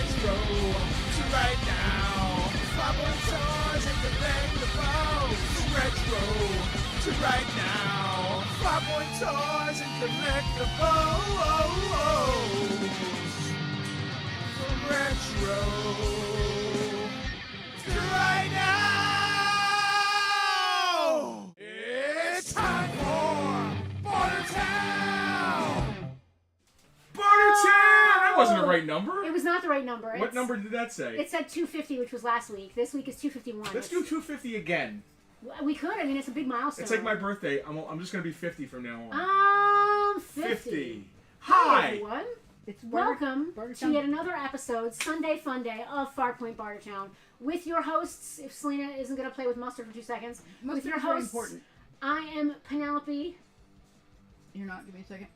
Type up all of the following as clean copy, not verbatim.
retro to right now. Farpoint toys and collectibles. Retro to right now. Farpoint toys and collectibles. Retro to right now. It's time for Bartertown. Bartertown! That wasn't the right number. It was not the right number. What number did that say? It said 250, which was last week. This week is 251. Let's do 250 again. We could. I mean, it's a big milestone. It's like my birthday. I'm just going to be 50 from now on. 50. Hi, everyone. It's Welcome Bartertown. to yet another episode, Sunday Fun Day of Farpoint Bartertown, with your hosts. If Selena isn't going to play with mustard for 2 seconds, with your very hosts, important. I am Penelope. You're not. Give me a second.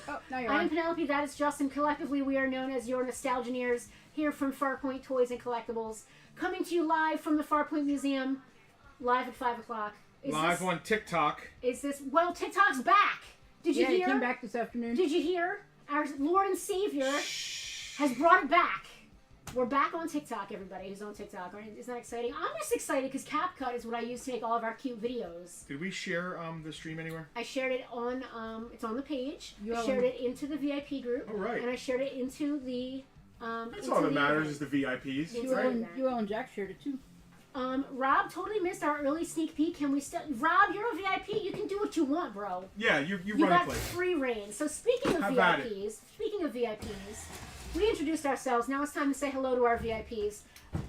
Oh, now you're I am on. Penelope. That is Justin. Collectively, we are known as your Nostalgineers here from Farpoint Toys and Collectibles, coming to you live from the Farpoint Museum, live at 5 o'clock. Live on TikTok. Is this? Well, TikTok's back. Did you Yeah, hear? it came back this afternoon. Did you hear? Our Lord and Savior has brought it back. We're back on TikTok, everybody who's on TikTok. Isn't that exciting? I'm just excited because CapCut is what I use to make all of our cute videos. Did we share the stream anywhere? I shared it on, it's on the page. You I shared it into the VIP group. Oh, right. And I shared it into the, That's all that matters is the VIPs. It's Right? You and Jack shared it too. Rob totally missed our early sneak peek. Can we still... Rob, you're a VIP. You can do what you want, bro. Yeah, you You run the got place. free reign. So speaking of How about VIPs, we introduced ourselves. Now it's time to say hello to our VIPs.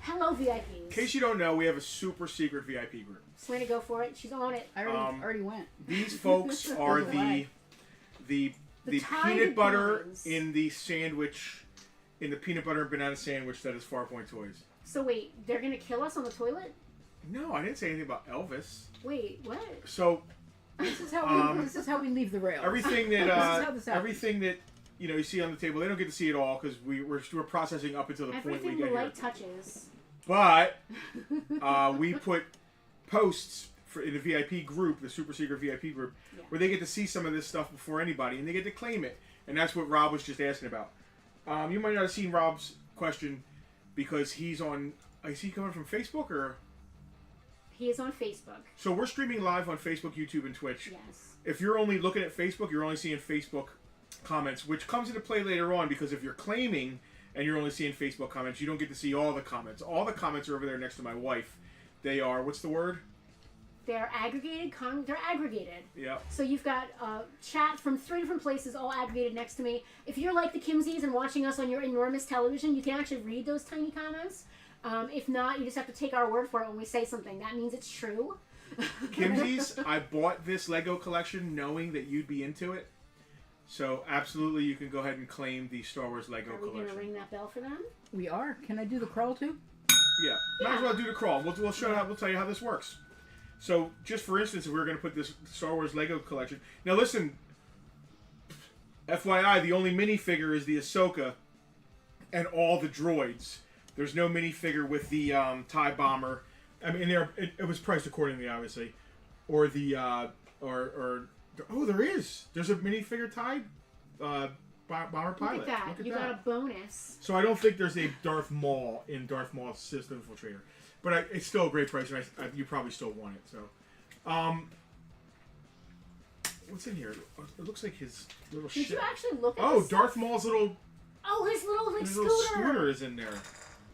Hello, VIPs. In case you don't know, we have a super secret VIP group. Selena, go for it. She's on it. I already went. These folks are the The tide peanut butter bonds. in the sandwich, in the peanut butter and banana sandwich that is Farpoint Toys. So wait, they're gonna kill us on the toilet? No, I didn't say anything about Elvis. Wait, what? So This is how we leave the rails. everything This is that how this happens. everything that you see on the table, they don't get to see it all because we're processing up until the point we Everything get the here. light touches. But we put posts in the VIP group, the super secret VIP group, Yeah. where they get to see some of this stuff before anybody, and they get to claim it. And that's what Rob was just asking about. You might not have seen Rob's question because he's on. Is he coming from Facebook or? He is on Facebook. So we're streaming live on Facebook, YouTube, and Twitch. Yes. If you're only looking at Facebook, you're only seeing Facebook comments, which comes into play later on because if you're claiming and you're only seeing Facebook comments, you don't get to see all the comments. All the comments are over there next to my wife. They are, what's the word? They're aggregated. They're aggregated. Yeah. So you've got chat from 3 different places all aggregated next to me. If you're like the Kimsies and watching us on your enormous television, you can actually read those tiny comments. If not, you just have to take our word for it when we say something. That means it's true. Kimsies, I bought this Lego collection knowing that you'd be into it. So absolutely, you can go ahead and claim the Star Wars Lego Are we collection. going to ring that bell for them? We are. Can I do the crawl too? Yeah, might as well do the crawl. We'll show how. We'll tell you how this works. So, just for instance, if we were going to put this Star Wars Lego collection. Now, listen. FYI, the only minifigure is the Ahsoka and all the droids. There's no minifigure with the TIE bomber. I mean, it was priced accordingly, obviously, or the oh, there is. There's a minifigure TIE bomber pilot. Look at that. Look at You that. got a bonus. So I don't think there's a Darth Maul in Darth Maul's System Infiltrator, but it's still a great price, and you probably still want it. So, what's in here? It looks like his little Did shit. you actually look at Oh, this Darth stuff? Maul's little Oh, his little scooter is in there.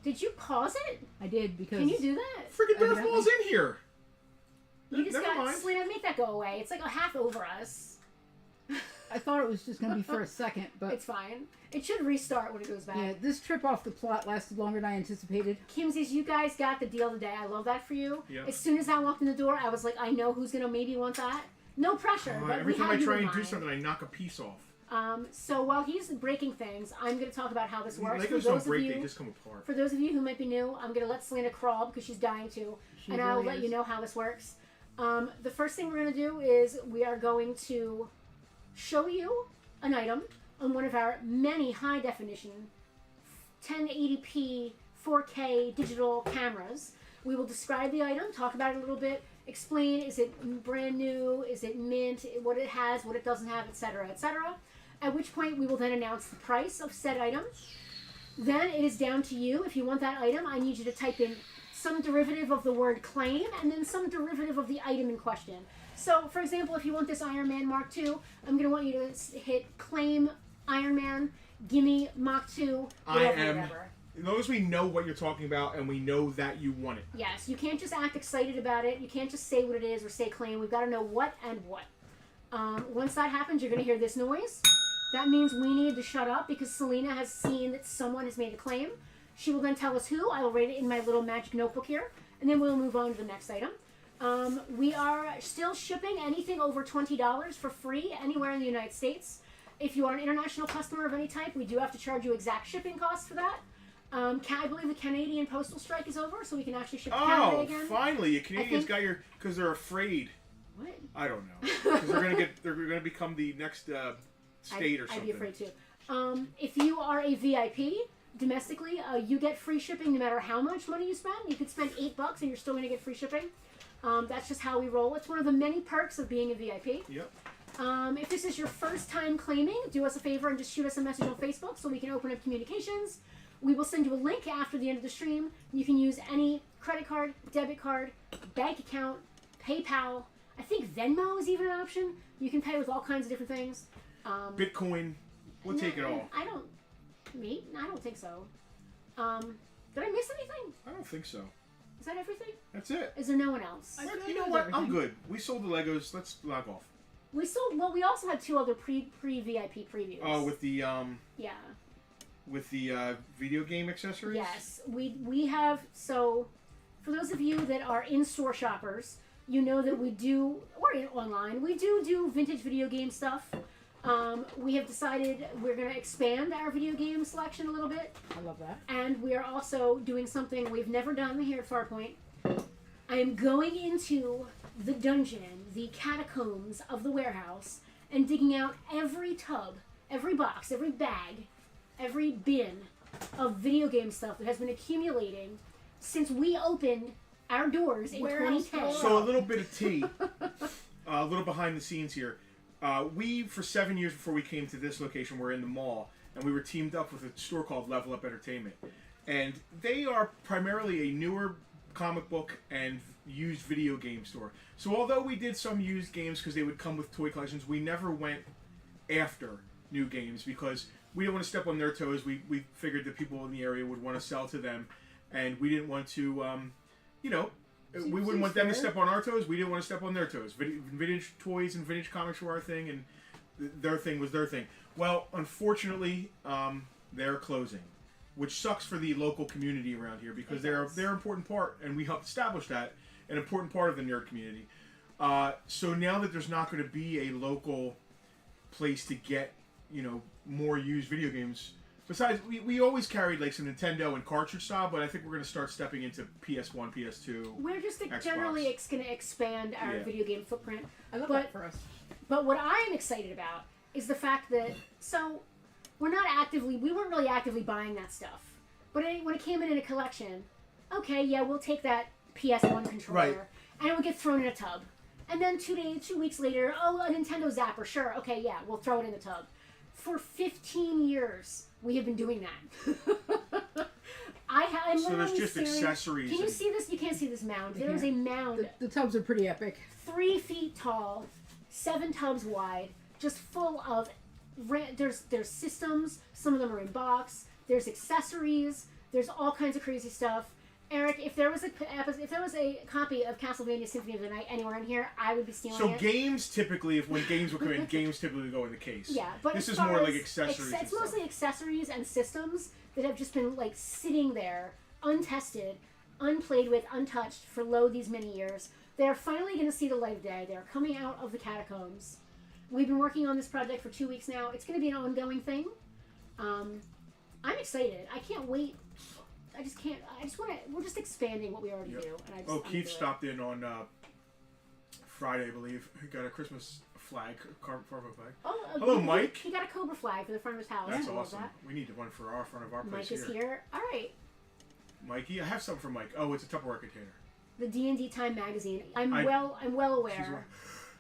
Did you pause it? I did because. Can you do that? Freaking Darth Evidently. Maul's in here. You just Never got mind. Selena, make that go away. It's like a half over us. I thought it was just going to be for a second, but It's fine. It should restart when it goes back. yeah, this trip off the plot lasted longer than I anticipated. Kimsies, you guys got the deal today. I love that for you. Yeah. As soon as I walked in the door, I was like, I know who's gonna maybe want that. No pressure. but Every we time had I you try in and do mind. something, I knock a piece off. So while he's breaking things, I'm gonna talk about how this works. Legos don't break; they just come apart. For those of you who might be new, I'm gonna let Selena crawl because she's dying to, She and I'll really let is. you know how this works. The first thing we're gonna do is we are going to show you an item on one of our many high definition 1080p 4K digital cameras. We will describe the item, talk about it a little bit, explain is it brand new, is it mint, what it has, what it doesn't have, etc., etc. At which point we will then announce the price of said item. Then it is down to you. If you want that item, I need you to type in some derivative of the word claim and then some derivative of the item in question. So, for example, if you want this Iron Man Mark II, I'm going to want you to hit claim Iron Man, gimme Mach 2, whatever. As long as we know what you're talking about and we know that you want it. Yes, you can't just act excited about it. You can't just say what it is or say claim. We've got to know what and what. Once that happens, you're going to hear this noise. That means we need to shut up because Selena has seen that someone has made a claim. She will then tell us who. I will write it in my little magic notebook here, and then we'll move on to the next item. We are still shipping anything over $20 for free anywhere in the United States. If you are an international customer of any type, we do have to charge you exact shipping costs for that. I believe the Canadian postal strike is over, so we can actually ship to Canada again. Oh, finally! A Canadian's got your... Because they're afraid. What? I don't know. Because they're gonna become the next state or something. I'd be afraid too. If you are a VIP domestically, you get free shipping no matter how much money you spend. You could spend $8 and you're still gonna get free shipping. That's just how we roll. It's one of the many perks of being a VIP. Yep. If this is your first time claiming, do us a favor and just shoot us a message on Facebook so we can open up communications. We will send you a link after the end of the stream. You can use any credit card, debit card, bank account, PayPal. I think Venmo is even an option. You can pay with all kinds of different things. Bitcoin. We'll take it all. I don't think so. Did I miss anything? I don't think so. Is that everything? That's it. Is there no one else? You know what? I'm good. We sold the Legos. Let's log off. We also had 2 other pre-VIP previews. Oh, with the Yeah. With the video game accessories? Yes. We have, so for those of you that are in-store shoppers, you know that we do, or online, we do vintage video game stuff. We have decided we're going to expand our video game selection a little bit. I love that. And we are also doing something we've never done here at Farpoint. I am going into the dungeon, the catacombs of the warehouse, and digging out every tub, every box, every bag, every bin of video game stuff that has been accumulating since we opened our doors in 2010. So a little bit of tea, a little behind the scenes here. We, for 7 years before we came to this location, were in the mall, and we were teamed up with a store called Level Up Entertainment. And they are primarily a newer comic book and used video game store. So although we did some used games because they would come with toy collections, we never went after new games because we didn't want to step on their toes. We figured that people in the area would want to sell to them, and we didn't want to, we wouldn't want them to step on our toes. We didn't want to step on their toes. Vintage toys and vintage comics were our thing, and their thing was their thing. Well, unfortunately, they're closing, which sucks for the local community around here because they're an important part, and we helped establish that, an important part of the nerd community. So now that there's not going to be a local place to get, more used video games. Besides, we always carried like some Nintendo and cartridge style, but I think we're going to start stepping into PS1, PS2. We're just Xbox. generally going to expand our video game footprint. I love that for us. But what I'm excited about is the fact that, we weren't really actively buying that stuff. But when it came in a collection, okay, yeah, we'll take that PS1 controller, right, and it would get thrown in a tub. And then 2 weeks later, a Nintendo Zapper, sure, okay, yeah, we'll throw it in the tub. For 15 years, we have been doing that. So there's just accessories. Can you see this? You can't see this mound. There is a mound. The tubs are pretty epic. 3 feet tall, 7 tubs wide, just full of. There's systems. Some of them are in box. There's accessories. There's all kinds of crazy stuff. Eric, if there was a copy of Castlevania Symphony of the Night anywhere in here, I would be stealing it. So games typically, when games would come in, games typically go in the case. Yeah, but this is more like accessories. It's mostly accessories and systems that have just been like sitting there, untested, unplayed with, untouched for these many years. They are finally going to see the light of day. They are coming out of the catacombs. We've been working on this project for 2 weeks now. It's going to be an ongoing thing. I'm excited. I can't wait. I just want to. We're just expanding what we already do. And Keith stopped in on Friday, I believe. He got a Christmas flag, Farpoint flag. Oh, hello, Mike. He got a Cobra flag for the front of his house. That's I love awesome. that. We need one for our front of our place. Mike is here. All right. Mikey, I have something for Mike. Oh, it's a Tupperware container. The D&D Time magazine. I'm well aware.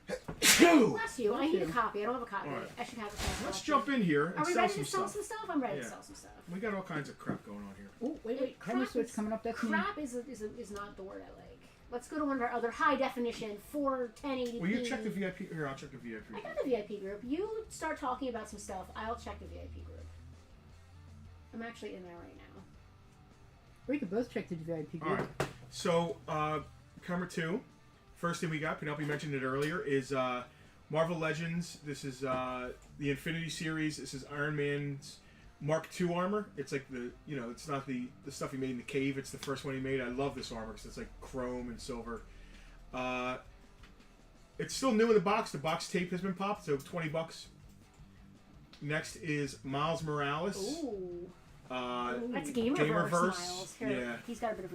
Bless you. I need a you. copy. I don't have a copy. All right. I should have a Let's copy. jump in here and Are we sell ready some to sell stuff. some stuff? I'm ready Yeah. to sell some stuff. We got all kinds of crap going on here. Oh, wait. Camera switch coming up. That's me. Crap is not the word I like. Let's go to one of our other high definition 41080p. Will you check the VIP? Here, I'll check the VIP. I got the VIP group. You start talking about some stuff. I'll check the VIP group. I'm actually in there right now. We could both check the VIP All group. right. So, camera 2. First thing we got, Penelope mentioned it earlier, is Marvel Legends. This is the Infinity Series. This is Iron Man's Mark II armor. It's like it's not the stuff he made in the cave. It's the first one he made. I love this armor because it's like chrome and silver. It's still new in the box. The box tape has been popped, so $20. Next is Miles Morales. Ooh. Ooh. That's Gamerverse, Gamerverse, Miles. Here, yeah. He's got a bit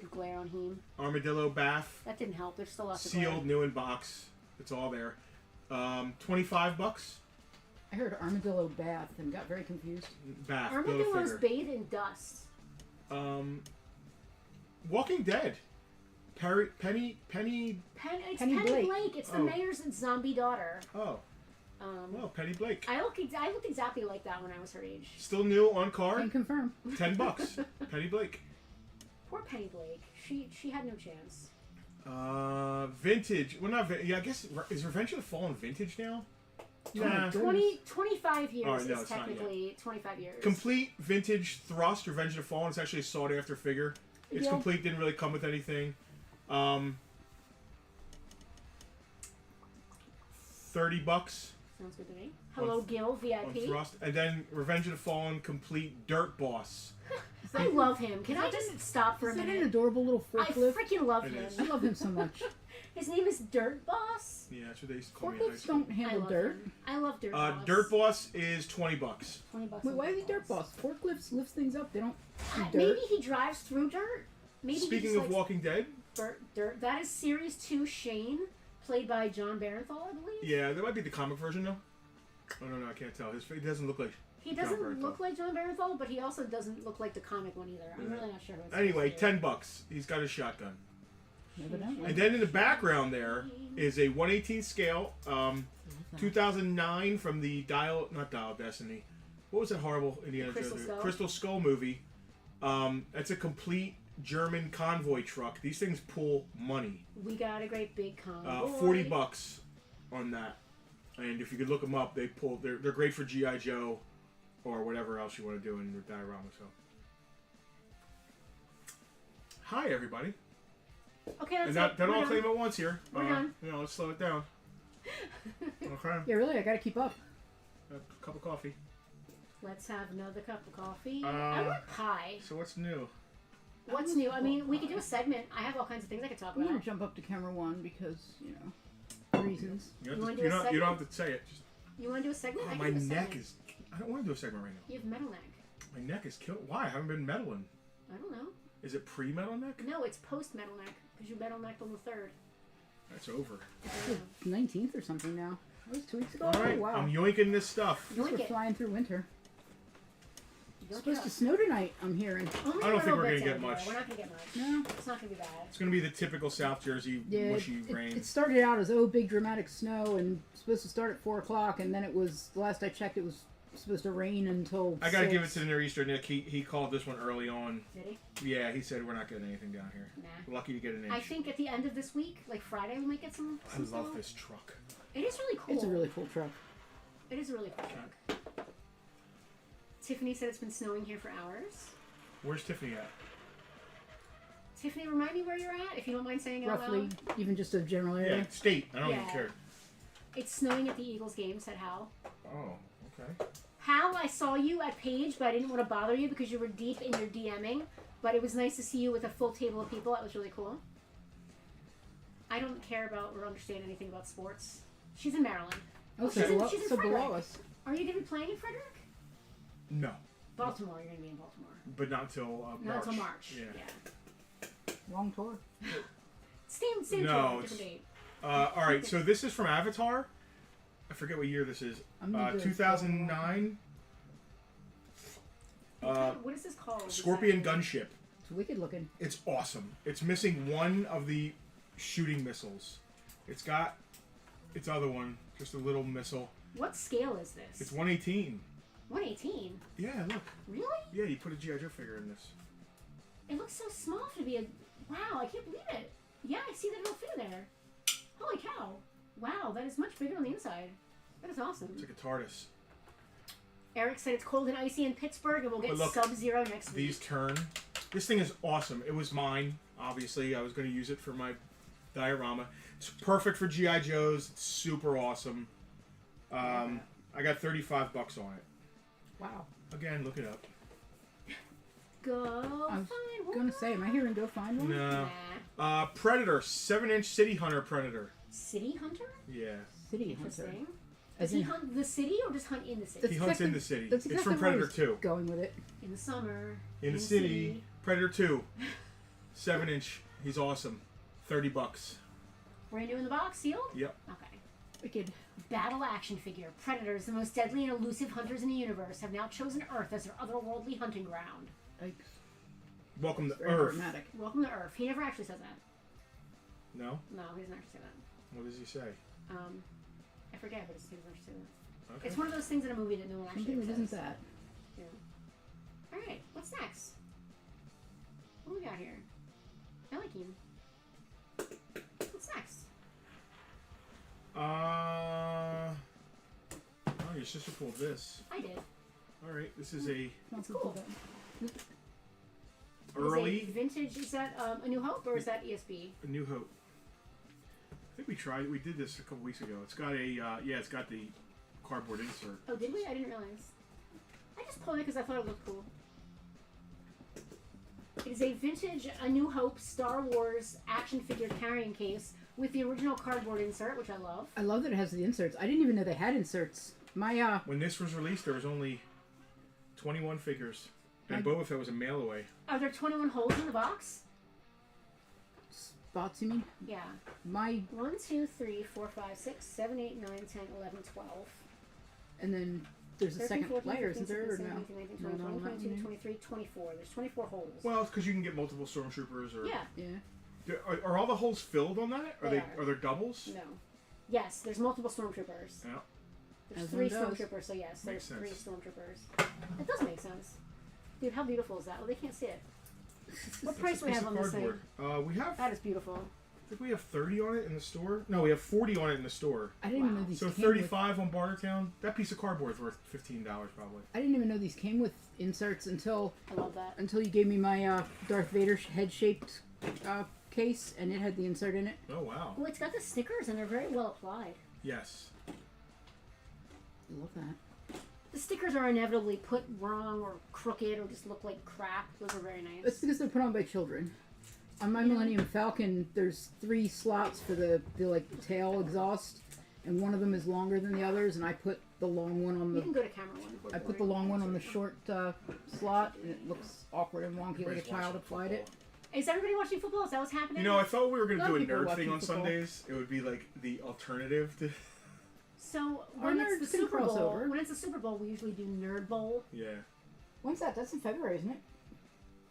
of glare on him. Armadillo Bath. That didn't help. There's still lots of Sealed, glare. new in box. It's all there. $25. I heard Armadillo Bath and got very confused. Bath. Armadillos Build-A-Figure. bathe in dust. Walking Dead. Penny. It's Penny Penny Blake. Blake. It's the Oh. mayor's zombie daughter. Oh, well, Penny Blake. I looked exactly like that when I was her age. Still new on Can card. confirm. $10. Penny Blake. Poor Penny Blake. She had no chance. Vintage. Well, not vintage. Yeah, I guess is Revenge of the Fallen vintage now? Oh my Nah. goodness. 25 years Oh, no, is it's not yet. technically 25 years. Complete vintage Thrust. Revenge of the Fallen. It's actually a sought after figure. It's Yeah. complete. Didn't really come with anything. $30 Sounds good to me. Hello, Gil, on VIP. Thrust, and then Revenge of the Fallen complete Dirt Boss. I love him. Can I just stop for a Is that an minute? adorable little I forklift? freaking love It him. is. I love him so much. His name is Dirt Boss. Yeah, that's what they used to call me in high Forklifts school. don't I handle love dirt. him. I love Dirt Boss. Dirt Boss is $20. $20. Wait, on why is he Dirt Boss? Forklifts lifts things up. They don't do dirt. Maybe he drives through dirt. Maybe he Speaking just of likes Walking Dead, dirt. That is Series 2 Shane, played by John Barenthal, I believe. yeah, that might be the comic version though. I don't know. I can't tell. He doesn't look like. He John doesn't Barenthal. look like John Barenthal, but he also doesn't look like the comic one either. I'm really not sure who it's Anyway, supposed to be. $10. He's got a shotgun. Evidently. And then in the background there is a 1/18 scale, 2009 from the not Dial of Destiny. What was that horrible Indiana Crystal Jones? Skull? Crystal Skull movie. That's a complete German convoy truck. These things pull money. We got a great big convoy. $40 on that. And if you could look them up, they're great for G.I. Joe or whatever else you want to do in your diorama. So, hi everybody. Okay, that's And it. don't We're all done. claim at once here. We're done. Let's slow it down. Okay. Yeah, really, I gotta keep up. A cup of coffee. Let's have another cup of coffee. Uh, I want pie. So what's new? What's new? I mean, we could do a segment. I have all kinds of things I could talk I'm about. gonna jump up to camera 1 because, reasons. You You don't, wanna have do to, a you segment? don't have to say it. Just, You want to do a segment? I can my do a neck segment. is. I don't want to do a segment right now. You have metal neck. My neck is killed. Why? I haven't been meddling. I don't know. Is it pre-metal neck? No, it's post metal neck because you metal necked on the 3rd. That's over. Yeah. 19th or something now. That was 2 weeks ago. All right. Oh, wow. I'm yoinking this stuff. Guess we're Yoink it. flying through winter. Yoink It's it supposed up. to snow tonight, I'm hearing. Only I don't a think little we're gonna bit get down there. much. We're not gonna get much. No. It's not gonna be bad. It's gonna be the typical South Jersey Yeah, mushy rain. it started out as, big dramatic snow and supposed to start at 4 o'clock, and then it was, the last I checked, it was supposed to rain until I gotta 6. give it to the Near Eastern Nick. He called this one early on. Did he? Yeah, he said we're not getting anything down here. Nah. Lucky to get an inch. I think at the end of this week, like Friday, we might get some. I some love snow. this truck. It is really cool. It's a really cool truck. It is a really cool truck. Tiffany said it's been snowing here for hours. Where's Tiffany at? Tiffany, remind me where you're at, if you don't mind saying it out Roughly, loud. even just a general area. Yeah, state. I don't even Yeah. care. It's snowing at the Eagles game, said Hal. Oh, okay. Hal, I saw you at Page, but I didn't want to bother you because you were deep in your DMing. But it was nice to see you with a full table of people. That was really cool. I don't care about or understand anything about sports. She's in Maryland. Oh, she's in- so, she's in so Frederick. below us. Are you going to be playing in Frederick? No, Baltimore. You're going to be in Baltimore. but not until March. Not until March. Yeah. Long tour. Same No, tour, it's- different date. All right, so this is from Avatar. I forget what year this is. I'm gonna do it. 2009. What is this called? Scorpion exactly? gunship. It's wicked looking. It's awesome. It's missing one of the shooting missiles. It's got It's other one, just a little missile. What scale is this? It's 118. 118. Yeah, look. Really? Yeah, you put a G.I. Joe figure in this. It looks so small to be a. Wow, I can't believe it. Yeah, I see that little figure there. Holy cow! Wow, that is much bigger on the inside. That is awesome. It's like a TARDIS. Eric said it's cold and icy in Pittsburgh, and we'll get look, sub-zero next week. These turn. This thing is awesome. It was mine, obviously. I was going to use it for my diorama. It's perfect for G.I. Joes. It's super awesome. I got $35 on it. Wow. Again, look it up. Go I was find one. gonna say, am I hearing go find one? No. Nah. Predator, 7-inch City Hunter Predator. City Hunter? Yeah. City Hunter. Interesting. As Does he in- hunt the city or just hunt in the city? That's He hunts in exactly- the city. That's It's exactly from where I Predator was 2. Going with it. In the summer. In the city. Predator 2. 7-inch. He's awesome. $30. Brand new in the box, sealed? Yep. Okay. Wicked. Battle action figure. Predators, the most deadly and elusive hunters in the universe, have now chosen Earth as their otherworldly hunting ground. Yikes. Welcome to Very Earth. dramatic. Welcome to Earth. He never actually says that. No? No, he doesn't actually say that. What does he say? I forget, but he doesn't actually say that. Okay. It's one of those things in a movie that no one actually Something that says. isn't that. Yeah. Alright, what's next? What do we got here? I like him. What's next? Oh, your sister pulled this. I did. Alright, this is a It's cool. Is early it vintage, is that A New Hope or is that ESB? A New Hope. I think we did this a couple weeks ago. It's got a, yeah, it's got the cardboard insert. Oh, did we? I didn't realize. I just pulled it because I thought it looked cool. It is a vintage A New Hope Star Wars action figure carrying case with the original cardboard insert, which I love. I love that it has the inserts. I didn't even know they had inserts. My When this was released, there was only 21 figures. And Boba Fett was a mail away. Are there 21 holes in the box? spots, you mean? Yeah. My 1, 2, 3, 4, 5, 6, 7, 8, 9, 10, 11, 12. and then there's a 13, second 14, layer, 15, isn't there? 16, Or no? 17, 18, 19, No, 20, no, 21, not 22, in 23, 24. There's 24 holes. Well, it's because you can get multiple stormtroopers. Or Yeah. Yeah. Are all the holes filled on that? Are They they? are. Are there doubles? No. Yes, there's multiple stormtroopers. Yeah. There's As 3 one does. stormtroopers, so yes, Makes there's 3 sense. stormtroopers. It does make sense. Dude, how beautiful is that? Well, they can't see it. What It's price a we piece have of on this thing? cardboard. We have. That is beautiful. I think we have 30 on it in the store. No, we have 40 on it in the store. I didn't even Wow. know these So came 35 on Bartertown. That piece of cardboard is worth $15 probably. I didn't even know these came with inserts until I love that. you gave me my Darth Vader head-shaped case, and it had the insert in it. Oh wow. Well, it's got the stickers, and they're very well applied. Yes. I love that. The stickers are inevitably put wrong or crooked or just look like crap. Those are very nice. That's because they're put on by children. On my Yeah. Millennium Falcon, there's 3 slots for the tail exhaust, and one of them is longer than the others, and I put the long one on You can the go to camera one. We're I put the boring. long one on the short slot, and it looks awkward and wonky, like a Everybody's child watching applied it. football. Is everybody watching football? Is that what's happening? You know, I thought we were going A to lot do a of people are nerd thing watching on football. Sundays. It would be like the alternative to. So Our when it's nerds the can Super cross Bowl, over. when it's the Super Bowl, we usually do Nerd Bowl. Yeah. When's that? That's in February, isn't it?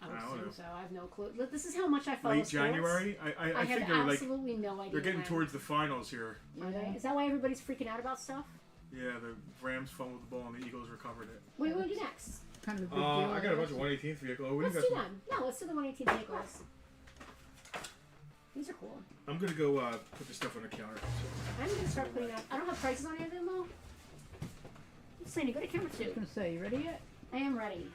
I would I don't assume know. so. I have no clue. Look, this is how much I follow Late sports. January. I I think have they're like absolutely no idea. they're getting when. towards the finals here. Are they? Is that why everybody's freaking out about stuff? Yeah, the Rams fumbled the ball and the Eagles recovered it. What do you want to do next? Kind of a big deal. I got a bunch of 118th vehicles. Oh, Let's do them. No, let's do the 118 vehicles. These are cool. I'm gonna go put this stuff on the counter. I'm gonna start putting up. I don't have prices on any of them though. Sandy, go to camera I 2. was gonna say, you ready yet? I am ready.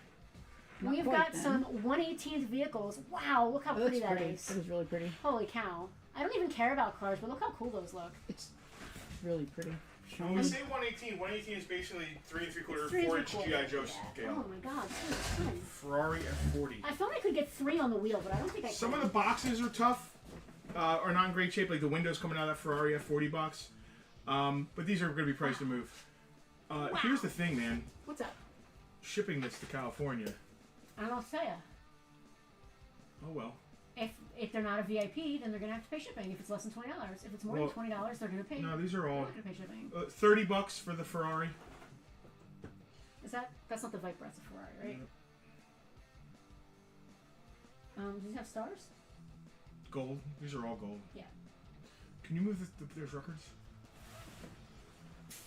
Not We've quite, got then. some 118th vehicles. Wow, look how Oh, pretty that's that pretty. is. That is really pretty. Holy cow. I don't even care about cars, but look how cool those look. It's really pretty. When we say 118, 118 is basically 3 3/4, 3 4 inch3/4. GI Joe Oh scale. my god, so much fun. Ferrari F40. I thought I could get 3 on the wheel, but I don't think I Some can. of the boxes are tough, are not in great shape, like the windows coming out of that Ferrari F40 box. But these are going to be priced to move. Here's the thing, man. What's up? Shipping this to California. I don't say ya. Oh well. If they're not a VIP, then they're gonna have to pay shipping. If it's less than $20, if it's more Well, than $20, they're gonna pay. No, these are They're all not gonna pay shipping. $30 for the Ferrari. That's not the Viper, that's a Ferrari, right? Does it have stars? Gold. These are all gold. Yeah. Can you move there's records?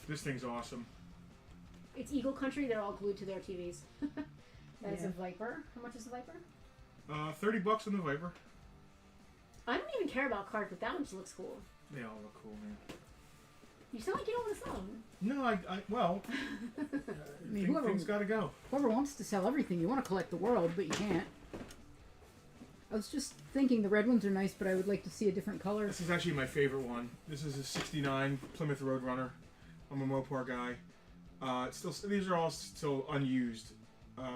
This thing's awesome. It's Eagle Country. They're all glued to their TVs. That is Yeah. a Viper. How much is the Viper? $30 on the Viper. I don't even care about cards, but that one just looks cool. They all look cool, man. You sound like you don't want to sell them. No, well, I mean, whoever things gotta go. wants to sell everything, you want to collect the world, but you can't. I was just thinking the red ones are nice, but I would like to see a different color. This is actually my favorite one. This is a '69 Plymouth Roadrunner. I'm a Mopar guy. These are all still unused.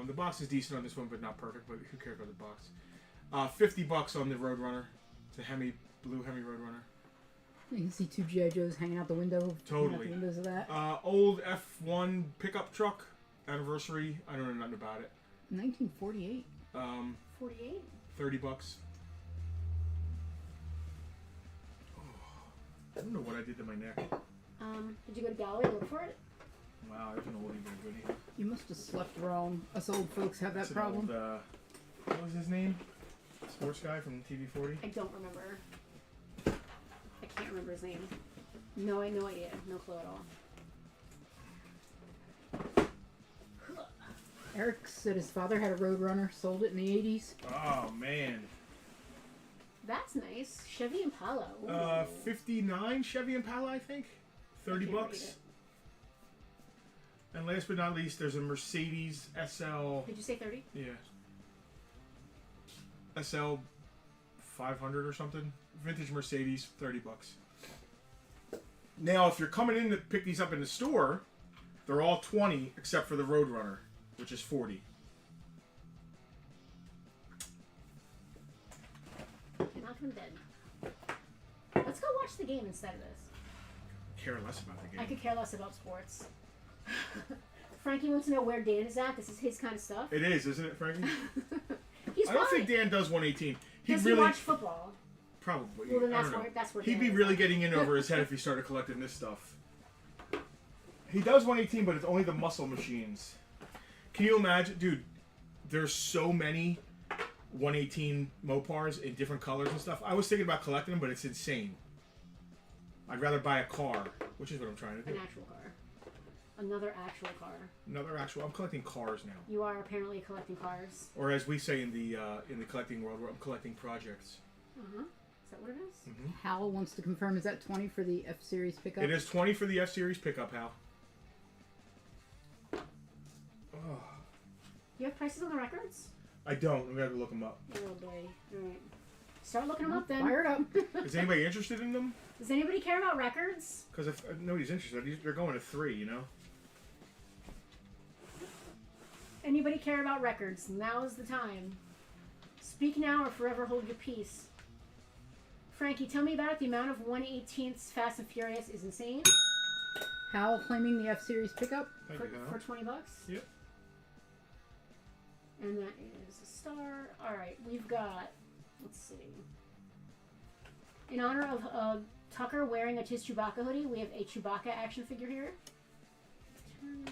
The box is decent on this one, but not perfect. But who cares about the box? $50 on the Roadrunner. It's a blue Hemi Roadrunner. You can see two G.I. Joes hanging out the window. Totally. Out the windows of that. Old F1 pickup truck anniversary. I don't know nothing about it. 1948. 48. $30. Oh, I don't know what I did to my neck. Did you go to gallery and look for it? Wow, there's an oldie but a goodie. You must have slept wrong. Us old folks have that That's an problem. old, what was his name? Sports guy from TV40? I don't remember. I can't remember his name. No idea. No clue at all. Eric said his father had a Roadrunner, sold it in the 80s. Oh, man. That's nice. Chevy Impala. Ooh. 59 Chevy Impala, I think. I can't read $30. it. And last but not least, there's a Mercedes SL. Did you say 30? Yeah. SL 500 or something. Vintage Mercedes, $30. Now, if you're coming in to pick these up in the store, they're all 20 except for the Roadrunner, which is 40. Knock him dead. Let's go watch the game instead of this. Care less about the game. I could care less about sports. Frankie wants to know where Dan is at. This is his kind of stuff. It is, isn't it, Frankie? He's I don't fine. think Dan does 118. Does he watch football? Probably. Well, then I don't know. that's where He'd Dan be is really at. getting in over his head if he started collecting this stuff. He does 118, but it's only the muscle machines. Can you imagine, dude? There's so many 118 Mopars in different colors and stuff. I was thinking about collecting them, but it's insane. I'd rather buy a car, which is what I'm trying to do. An actual car. Another actual car. Another actual. I'm collecting cars now, You are apparently collecting cars. or as we say in the collecting world, I'm collecting projects. Uh-huh. Is that what it is? Hal wants to confirm, is that 20 for the F-Series pickup? It is 20 for the F-Series pickup, Hal. Oh, You have prices on the records? I don't. I'm gonna have to look them up. Oh boy. Alright. Start looking them up then. Fire it up. Is anybody interested in them? Does anybody care about records? Because if nobody's interested, they're going to 3. You know. Anybody care about records? Now is the time. Speak now or forever hold your peace. Frankie, tell me about it. The amount of 1/18 Fast and Furious is insane. Hal claiming the F-Series pickup. Thank you, Hal. For $20. Yep. And that is a star. Alright, we've got, let's see. In honor of Tucker wearing his Chewbacca hoodie, we have a Chewbacca action figure here. I'm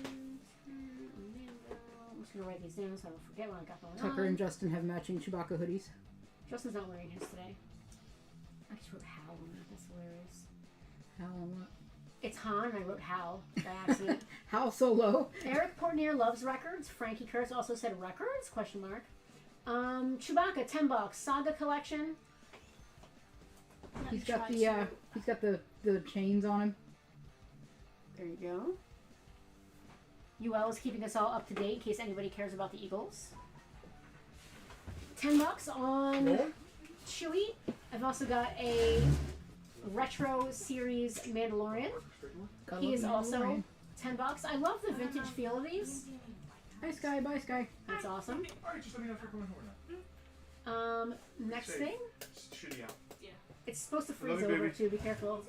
just going to write these down so I don't forget what I got going Tucker on. and Justin have matching Chewbacca hoodies. Justin's not wearing his today. I just wrote Hal on that. That's hilarious. Hal on what? It's Han, and I wrote Hal by accident. Hal Solo. Eric Portnier loves records. Frankie Kurtz also said records? Question mark. Chewbacca, $10. Saga collection. Let me He's got try the to- he's got the chains on him. There you go. UL is keeping us all up to date in case anybody cares about the Eagles. $10 on Chewie. I've also got a retro series Mandalorian. Gotta He love is the also Mandalorian. $10. I love the vintage feel of these. Bye, Sky. Bye, Sky. That's awesome. All right, just let me know if you're coming over now. Next Safe. thing. It's shitty out. It's supposed to Love freeze you, over baby. too. Be careful.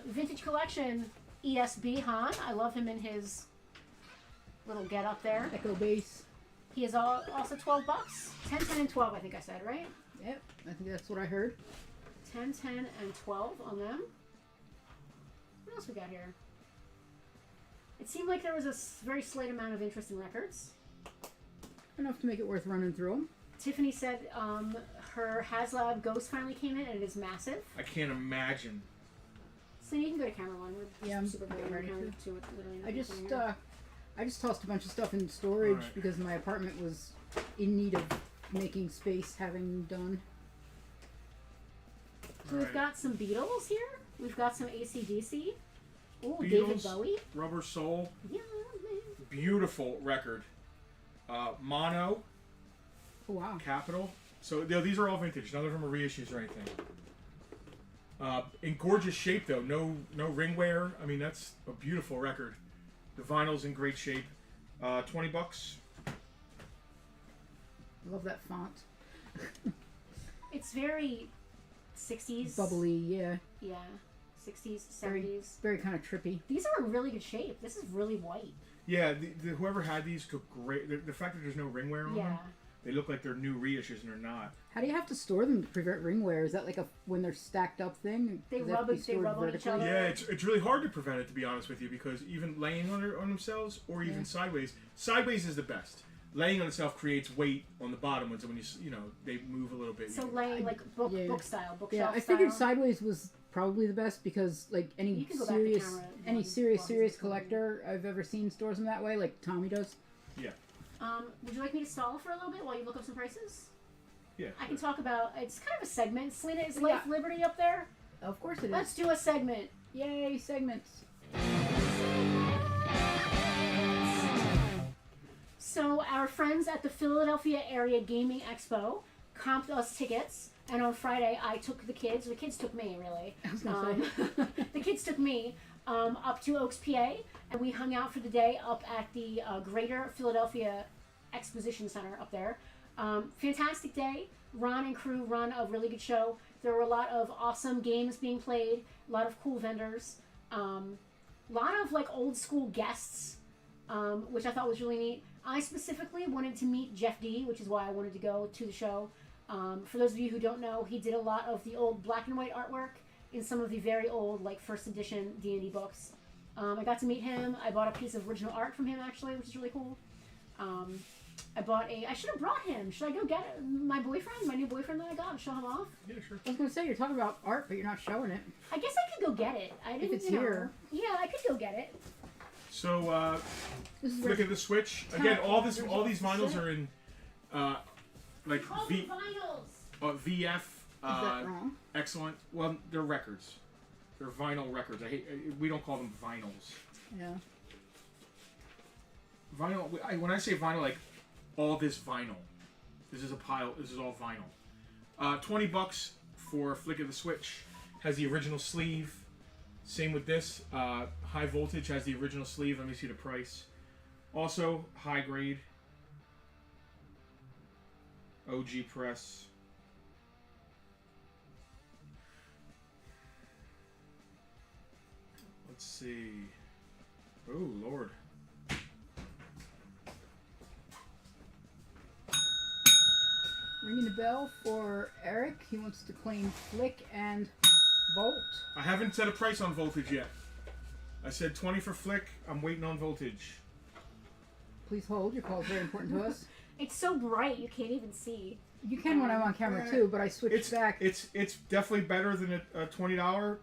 Vintage collection ESB Han. I love him in his little get up there. Echo base. He is also $12. 10, 10, and 12. I think I said right. Yep, I think that's what I heard. 10, 10, and 12 on them. What else we got here? It seemed like there was a very slight amount of interest in records. Enough to make it worth running through them. Tiffany said her HasLab Ghost finally came in and it is massive. I can't imagine. So you can go to camera one. We're Yeah, I'm super getting bored. ready Camera to. two with literally I nothing just here. I just tossed a bunch of stuff in storage Alright. because my apartment was in need of making space, having done. So we've Alright. got some Beatles here. We've got some AC/DC. Oh, David Beatles. Bowie. Rubber Soul. Yeah, man. Beautiful record. Mono. Oh wow. Capital. So these are all vintage. None of them are reissues or anything. In gorgeous shape though. No ring wear. I mean that's a beautiful record. The vinyl's in great shape. $20. Love that font. It's very 60s. Bubbly, yeah. Yeah. 60s, 70s. Very, very kind of trippy. These are in really good shape. This is really white. Yeah, whoever had these took great. The fact that there's no ring wear on Yeah. them, they look like they're new reissues and they're not. How do you have to store them to prevent ring wear? Is that like a when they're stacked up thing? They Does that have rub to be it- they stored rub on each vertically? other. Yeah, it's really hard to prevent it, to be honest with you, because even laying on themselves or even Yeah. sideways is the best. Laying on itself creates weight on the bottom ones, and when you know they move a little bit. So you- laying like book Yeah. style, bookshelf Yeah, I style. figured sideways was probably the best because like You any can go back to serious camera any one serious while serious he's recording. collector I've ever seen stores them that way, like Tommy does. yeah, Would you like me to stall for a little bit while you look up some prices? yeah. I can talk about. It's kind of a segment. Selena, is Life Liberty up there? Of course it is. Let's do a segment. Yay, segments. So our friends at the Philadelphia Area Gaming Expo comped us tickets, and on Friday I took the kids. The kids took me, really. I was gonna say. The kids took me up to Oaks, PA, and we hung out for the day up at the Greater Philadelphia Exposition Center up there. Fantastic day. Ron and crew run a really good show. There were a lot of awesome games being played, a lot of cool vendors, a lot of like old school guests, which I thought was really neat. I specifically wanted to meet Jeff D, which is why I wanted to go to the show. For those of you who don't know, he did a lot of the old black and white artwork in some of the very old, like first edition D&D books. I got to meet him. I bought a piece of original art from him actually, which is really cool. I should have brought him. Should I go get it? My new boyfriend that I got, and show him off? Yeah, sure. I was gonna say you're talking about art, but you're not showing it. I guess I could go get it. I didn't. it's you know. here. Yeah, I could go get it. So This is look where at the Switch again. All these vinyls are in like Call them vinyls. VF. is that wrong? Excellent. Well, they're records. They're vinyl records. We don't call them vinyls. Yeah. Vinyl. When I say vinyl, like all this vinyl. This is a pile. This is all vinyl. $20 for Flick of the Switch. Has the original sleeve. Same with this. High Voltage has the original sleeve. Let me see the price. Also high grade. OG press. Let's see. Oh Lord. Ringing the bell for Eric. He wants to claim Flick and Volt. I haven't set a price on Voltage yet. I said 20 for Flick. I'm waiting on Voltage. Please hold. Your call is very important to us. It's so bright you can't even see. You can when I'm on camera too, but I switched It's back. It's definitely better than a $20.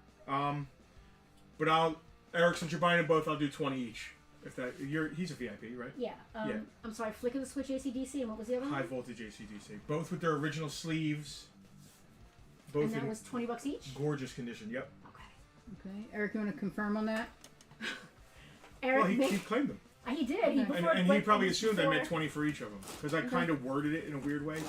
But Eric, since you're buying them both, I'll do 20 each. If that he's a VIP, right? Yeah. Yeah. I'm sorry. Flick of the Switch, AC/DC, and what was the other High one? voltage ACDC. Both with their original sleeves. Both And that in was $20 each. gorgeous condition. Yep. Okay. Okay, Eric, you want to confirm on that? Eric, Well, he claimed them, he did. He, Okay. before, and he probably assumed I before- meant 20 for each of them because I kind of worded it in a weird way.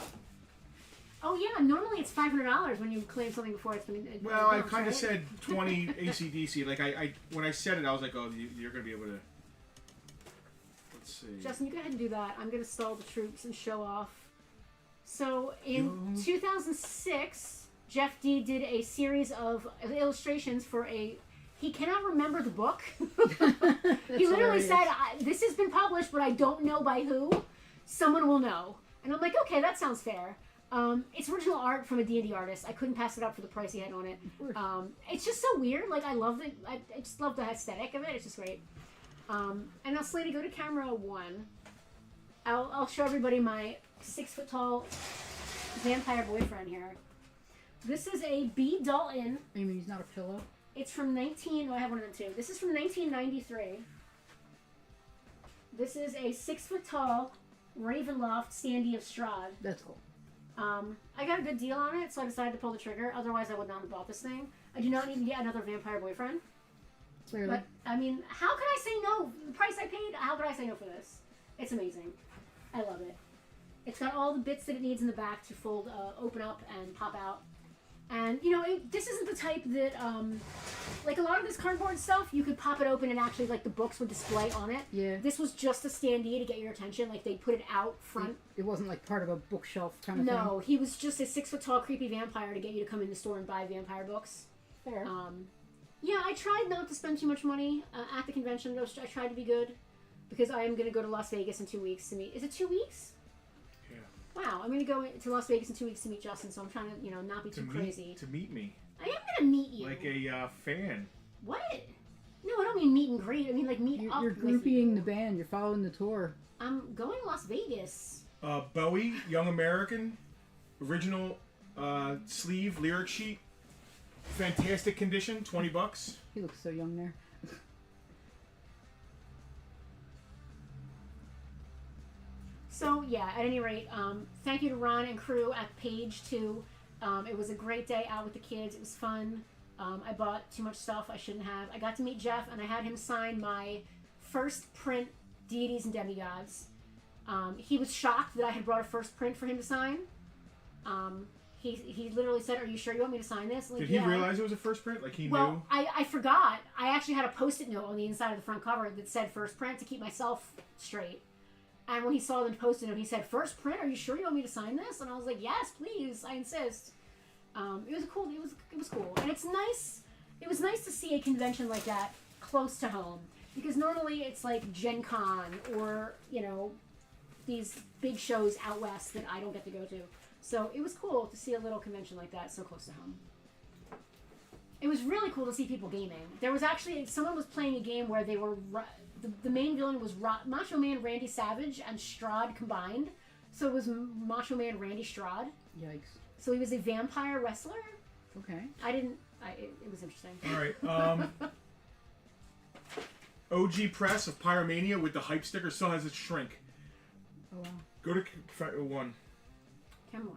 Oh yeah, normally it's $500 when you claim something before it's been. Well, I announced, kind of right? said 20 ACDC. Like I when I said it, I was like, oh, you're gonna be able to. Let's see. Justin, you go ahead and do that. I'm gonna stall the troops and show off. So in 2006, Jeff D did a series of illustrations for a. He cannot remember the book. He literally said, "This has been published, but I don't know by who. Someone will know." And I'm like, "Okay, that sounds fair." It's original art from a D&D artist. I couldn't pass it up for the price he had on it. It's just so weird. Like I love it. I just love the aesthetic of it. It's just great. And now, Slady, go to camera 1. I'll show everybody my 6-foot-tall vampire boyfriend here. This is a B. Dalton. You mean he's not a pillow? It's from 19... Oh, I have one of them too. This is from 1993. This is a 6-foot-tall Ravenloft standee of Strahd. That's cool. I got a good deal on it, so I decided to pull the trigger. Otherwise, I would not have bought this thing. I do not need to get another vampire boyfriend. Clearly. But, I mean, how could I say no? The price I paid, how could I say no for this? It's amazing. I love it. It's got all the bits that it needs in the back to fold, open up and pop out. And, you know, this isn't the type that, like a lot of this cardboard stuff, you could pop it open and actually, like, the books would display on it. Yeah. This was just a standee to get your attention. Like, they put it out front. It wasn't like part of a bookshelf kind of thing? No, he was just a 6-foot-tall creepy vampire to get you to come in the store and buy vampire books. Fair. Yeah, I tried not to spend too much money at the convention. I tried to be good because I am going to go to Las Vegas in 2 weeks to meet... Is it 2 weeks? Wow, I'm going to go to Las Vegas in 2 weeks to meet Justin, so I'm trying to, you know, not be too crazy. To meet me. I am going to meet you. Like a fan. What? No, I don't mean meet and greet. I mean, like, meet up You're with grouping you. the band. You're following the tour. I'm going to Las Vegas. Bowie, Young American, original sleeve, lyric sheet. Fantastic condition, $20. He looks so young there. So, yeah, at any rate, thank you to Ron and crew at Page 2. It was a great day out with the kids. It was fun. I bought too much stuff I shouldn't have. I got to meet Jeff, and I had him sign my first print Deities and Demigods. He was shocked that I had brought a first print for him to sign. He literally said, "Are you sure you want me to sign this?" Like, Did he realize it was a first print? Like, he well, knew? I forgot. I actually had a Post-it note on the inside of the front cover that said first print to keep myself straight. And when he saw the Post-it note, he said, "First print? Are you sure you want me to sign this?" And I was like, "Yes, please. I insist." It was cool. It was cool, and it's nice. It was nice to see a convention like that close to home, because normally it's like Gen Con or, you know, these big shows out west that I don't get to go to. So it was cool to see a little convention like that so close to home. It was really cool to see people gaming. There was actually someone was playing a game where they were the main villain was Macho Man Randy Savage and Strahd combined. So it was Macho Man Randy Strahd. Yikes. So he was a vampire wrestler. Okay. It was interesting. All right. OG press of Pyromania with the hype sticker still has its shrink. Oh, wow. Go to one. Come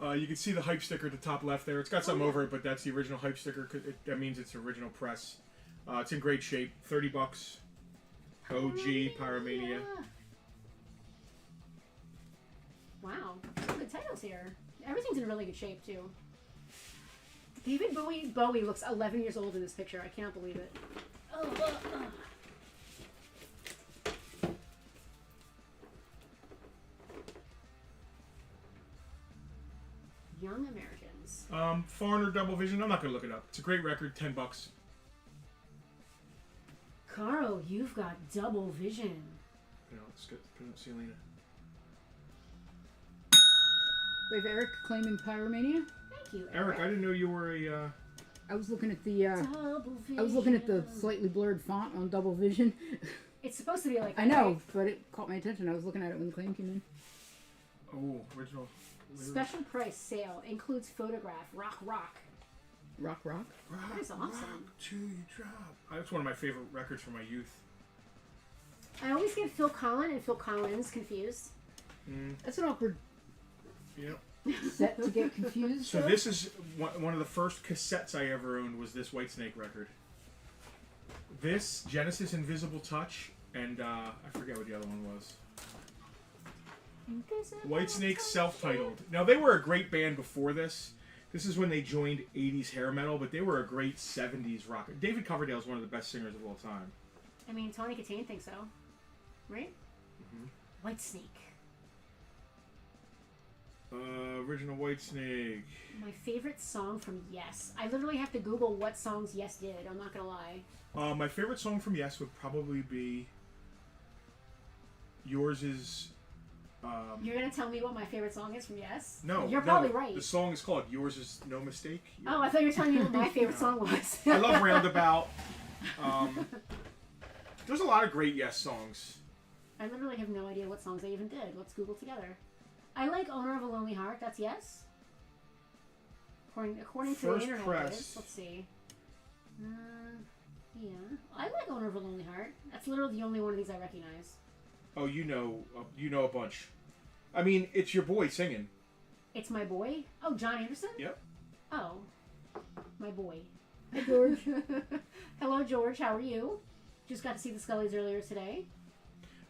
on. You can see the hype sticker at the top left there. It's got something over it, but that's the original hype sticker. That means it's original press. It's in great shape. $30. OG Pyromania. Wow. Some good titles here. Everything's in really good shape, too. David Bowie looks 11 years old in this picture. I can't believe it. Young Americans. Foreigner Double Vision. I'm not going to look it up. It's a great record. $10. Carl, you've got double vision. You know, it's good. Selena. We have Eric claiming Pyromania. Thank you, Eric, I didn't know you were a. I was looking at the. Double vision. I was looking at the slightly blurred font on Double Vision. It's supposed to be like that, I know, right? but it caught my attention. I was looking at it when the claim came in. Oh, original. Special price sale includes photograph. Rock. Rock. That is awesome. To you drop. That's one of my favorite records from my youth. I always get Phil Collins and Phil Collins confused. That's an awkward Yep. set to get confused. So this is one of the first cassettes I ever owned was this Whitesnake record. This, Genesis Invisible Touch, and I forget what the other one was. Whitesnake self-titled. Now, they were a great band before this. This is when they joined 80s hair metal, but they were a great 70s rock. David Coverdale is one of the best singers of all time. I mean, Tony Katane thinks so. Right? Whitesnake. Original Whitesnake. My favorite song from Yes. I literally have to Google what songs Yes did. I'm not gonna lie. My favorite song from Yes would probably be Yours is... You're gonna tell me what my favorite song is from Yes? No. You're probably right. The song is called Yours is No Mistake. Oh, I thought you were telling me what my favorite song was. I love Roundabout. There's a lot of great Yes songs. I literally have no idea what songs they even did. Let's Google together. I like Owner of a Lonely Heart. That's Yes? According to the First internet, press. it is. Let's see. Yeah. I like Owner of a Lonely Heart. That's literally the only one of these I recognize. Oh, you know a bunch. I mean, it's your boy singing. It's my boy? Oh, John Anderson? Yep. Oh. My boy. Hi, George. Hello, George. How are you? Just got to see the Scullys earlier today.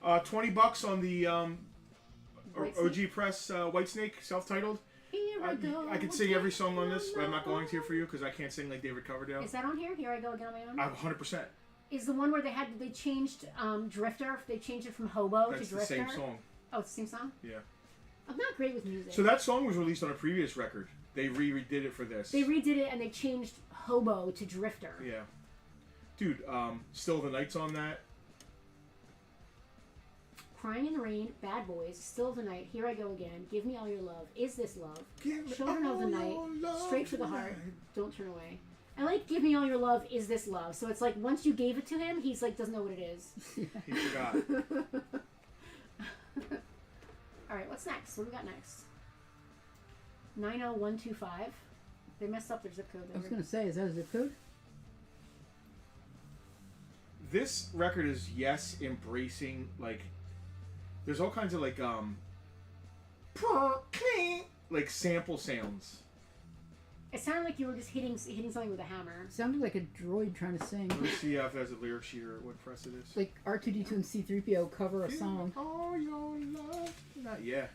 $20 on the White OG Press Whitesnake, self-titled. Here I go. I could sing every song on this, but I'm not going to for you because I can't sing like David Coverdale. Is that on here? Here I go again on my own? 100%. Is the one where they changed Drifter? They changed it from Hobo That's to the Drifter? same song. Oh, it's the same song? Yeah. I'm not great with music. So that song was released on a previous record. They redid it for this. They redid it and they changed Hobo to Drifter. Yeah. Dude, Still the Night's on that. Crying in the Rain, Bad Boys, Still the Night, Here I Go Again, Give Me All Your Love, Is This Love, Give me Children of the all Night, your love Straight for the Heart, tonight. Don't Turn Away. I like Give Me All Your Love, Is This Love. So it's like once you gave it to him, he's like doesn't know what it is. He forgot. Alright, what's next? What do we got next? 90125. They messed up their zip code. I was going to say, is that a zip code? This record is embracing like there's all kinds of like sample sounds. It sounded like you were just hitting something with a hammer. Sounded like a droid trying to sing. Let me see if there's a lyric sheet or what press it is. Like R2D2 and C3PO cover a song. Oh, your love. Yeah.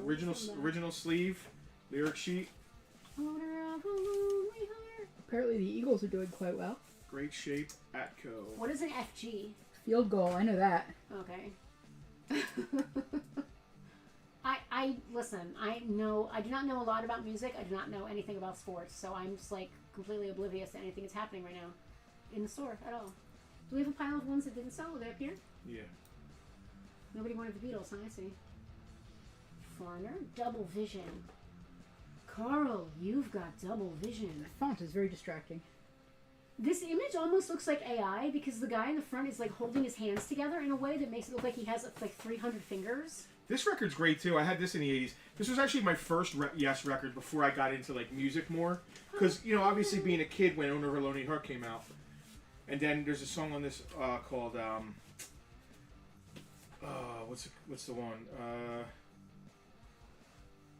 Original sleeve, lyric sheet. Owner of a lonely heart. Apparently the Eagles are doing quite well. Great shape, Atco. What is an FG? Field goal, I know that. Okay. I listen. I do not know a lot about music. I do not know anything about sports, so I'm just like completely oblivious to anything that's happening right now in the store at all. Do we have a pile of ones that didn't sell? Were they up here? Yeah. Nobody wanted the Beatles, huh? I see. Foreigner, Double Vision. Carl, you've got double vision. The font is very distracting. This image almost looks like AI because the guy in the front is like holding his hands together in a way that makes it look like he has like 300 fingers. This record's great too. I had this in the 80s. This was actually my first Yes record before I got into like music more. Because, obviously being a kid when Owner of a Lonely Heart came out. And then there's a song on this called, what's the one?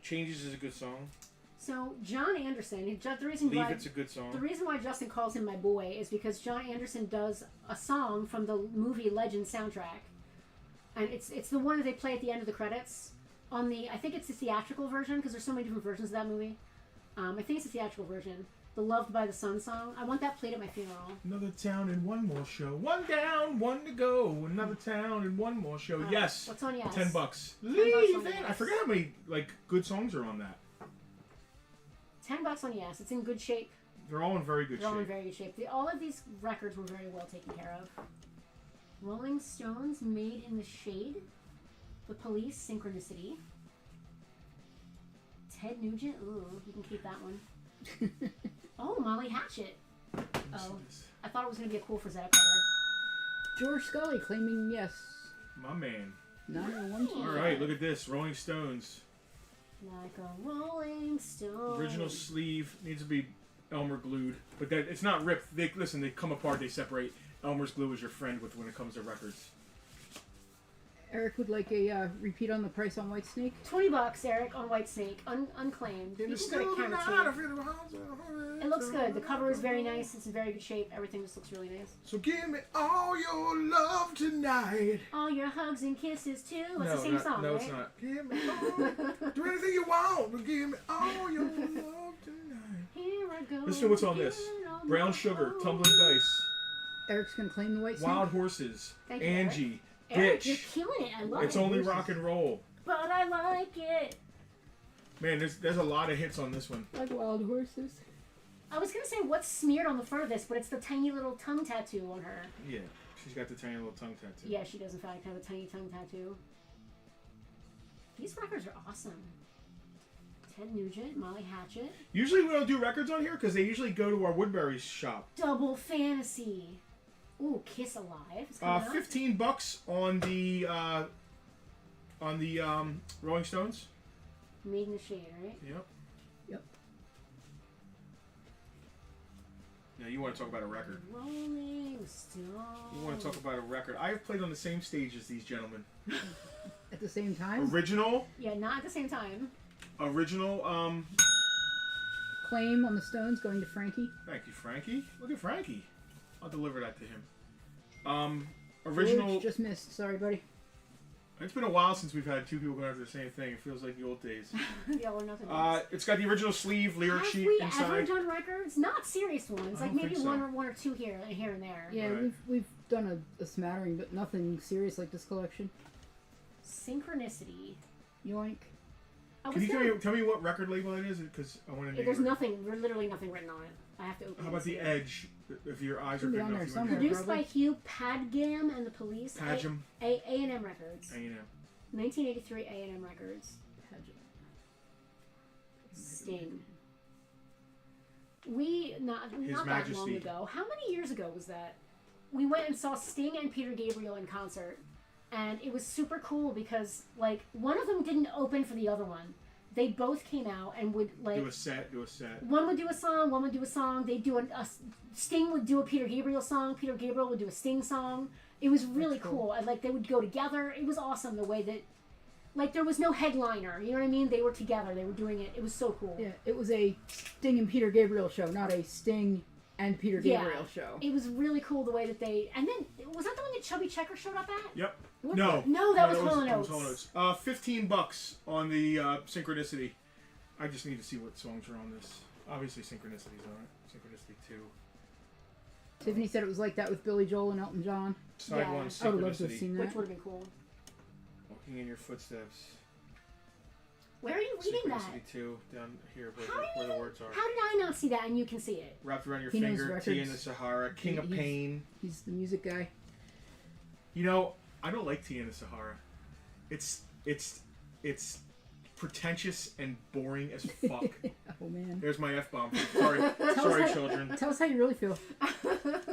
Changes is a good song. So John Anderson, the reason Leave why It's a good song. The reason why Justin calls him my boy is because John Anderson does a song from the movie Legend soundtrack, and it's the one that they play at the end of the credits on the I think it's the theatrical version because there's so many different versions of that movie. I think it's the theatrical version, the Loved by the Sun song. I want that played at my funeral. Another town and one more show. One down, one to go. Another town and one more show. Yes. What's on Yes? $10. $10 Leave on it. Yes. I forget how many good songs are on that. $10 on Yes. It's in good shape. They're all in very good They're all in shape. very good shape. All of these records were very well taken care of. Rolling Stones, Made in the Shade. The Police, Synchronicity. Ted Nugent, ooh, you can keep that one. Oh, Molly Hatchet. Oh, I thought it was going to be a cool Frazetta cover. George Scully claiming yes. My man. 901. All right, look at this. Rolling Stones. Like a Rolling Stone. Original sleeve needs to be Elmer glued, but that it's not ripped. They come apart. They separate. Elmer's glue is your friend when it comes to records. Eric would like a repeat on the price on Whitesnake. $20, Eric, on Whitesnake, unclaimed. You can put it camera too. It looks good. The cover is very nice. It's in very good shape. Everything just looks really nice. So give me all your love tonight. All your hugs and kisses too. It's the same song, no, right? it's not. Give me all. Do anything you want, but give me all your love tonight. Here I go. Listen to what's on this. Brown Sugar, Tumbling Dice, Eric's gonna claim the Whitesnake. Wild Horses, Thank you, Angie, Eric, you're Bitch. killing it. I love It's it. only rock and roll. But I like it. Man, there's a lot of hits on this one. Like Wild Horses. I was gonna say what's smeared on the front of this, but it's the tiny little tongue tattoo on her. Yeah, she's got the tiny little tongue tattoo. Yeah, she does in fact have a tiny tongue tattoo. These records are awesome. Ted Nugent, Molly Hatchet. Usually we don't do records on here because they usually go to our Woodbury shop. Double Fantasy. Ooh, Kiss Alive. It's coming up. $15 on the Rolling Stones. Made in the Shade, right? Yep. Yep. Now you want to talk about a record. Rolling Stone. You want to talk about a record. I have played on the same stage as these gentlemen. At the same time? Original. Yeah, not at the same time. Original. Claim on the Stones going to Frankie. Thank you, Frankie. Look at Frankie. I'll deliver that to him. Original. George just missed. Sorry, buddy. It's been a while since we've had two people going after the same thing. It feels like the old days. Yeah, or nothing. It's got the original sleeve, lyric Have sheet we inside. ever done records? Not serious ones, I like don't maybe think so. one or two here and there. Yeah, Right. we've done a smattering, but nothing serious like this collection. Synchronicity. Yoink. Can you tell me what record label it is? Because I want to know. There's nothing. There's literally nothing written on it. I have to open it. How about and see the it. Edge? If your eyes are Should be good on enough, there you somewhere. want Produced by Hugh Padgham and the Police. Padgham. A&M Records. to. You know. 1983 A&M Records. Sting. Not that long Majesty. ago. How many years ago was that? We went and saw Sting and Peter Gabriel in concert, and it was super cool because like one of them didn't open for the other one. They both came out and would like Do a set. one would do a song, one would do a song. They'd do a Sting would do a Peter Gabriel song. Peter Gabriel would do a Sting song. It was really That's cool. cool. And like they would go together. It was awesome the way that, like there was no headliner. You know what I mean? They were together. They were doing it. It was so cool. Yeah, it was a Sting and Peter Gabriel show, not a Sting and Peter Gabriel show. It was really cool the way that they. And then was that the one that Chubby Checker showed up at? Yep. What No. No, that was it Hall & it was Oates. Hall & Oates. $15 on the Synchronicity. I just need to see what songs are on this. Obviously, Synchronicity's on it. Synchronicity 2. Tiffany said it was like that with Billy Joel and Elton John. Side Yeah. 1, I would love to have Synchronicity. seen Which that. would have been cool. Walking in your footsteps. Where are you reading that? Synchronicity 2, down here How did where the you- words are. How did I not see that and you can see it? Wrapped around your He knows finger, Tea in the records. Sahara, King of He's- Pain. He's the music guy. You know, I don't like Tea in the Sahara. It's pretentious and boring as fuck. Oh man. There's my F-bomb. Sorry, children. Tell us how you really feel.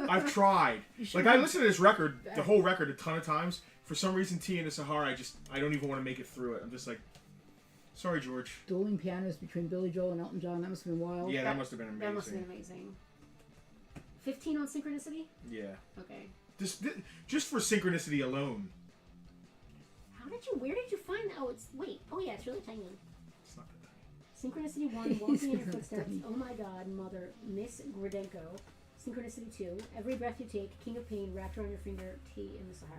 I've tried. should Like I have- listened to this record, the whole record, a ton of times. For some reason, Tea in the Sahara, I don't even want to make it through it. I'm just like, sorry, George. Dueling pianos between Billy Joel and Elton John. That must have been wild. Yeah, that must have been amazing. That must have been amazing. 15 on Synchronicity? Yeah. Okay. Just for Synchronicity alone. Where did you find that? Oh yeah, it's really tiny. It's not that tiny. Synchronicity 1, Walking in Your It's Footsteps, tiny. Oh My God, Mother, Miss Gridenko. Synchronicity 2, Every Breath You Take, King of Pain, Wrapped Around Your Finger, Tea in the Sahara.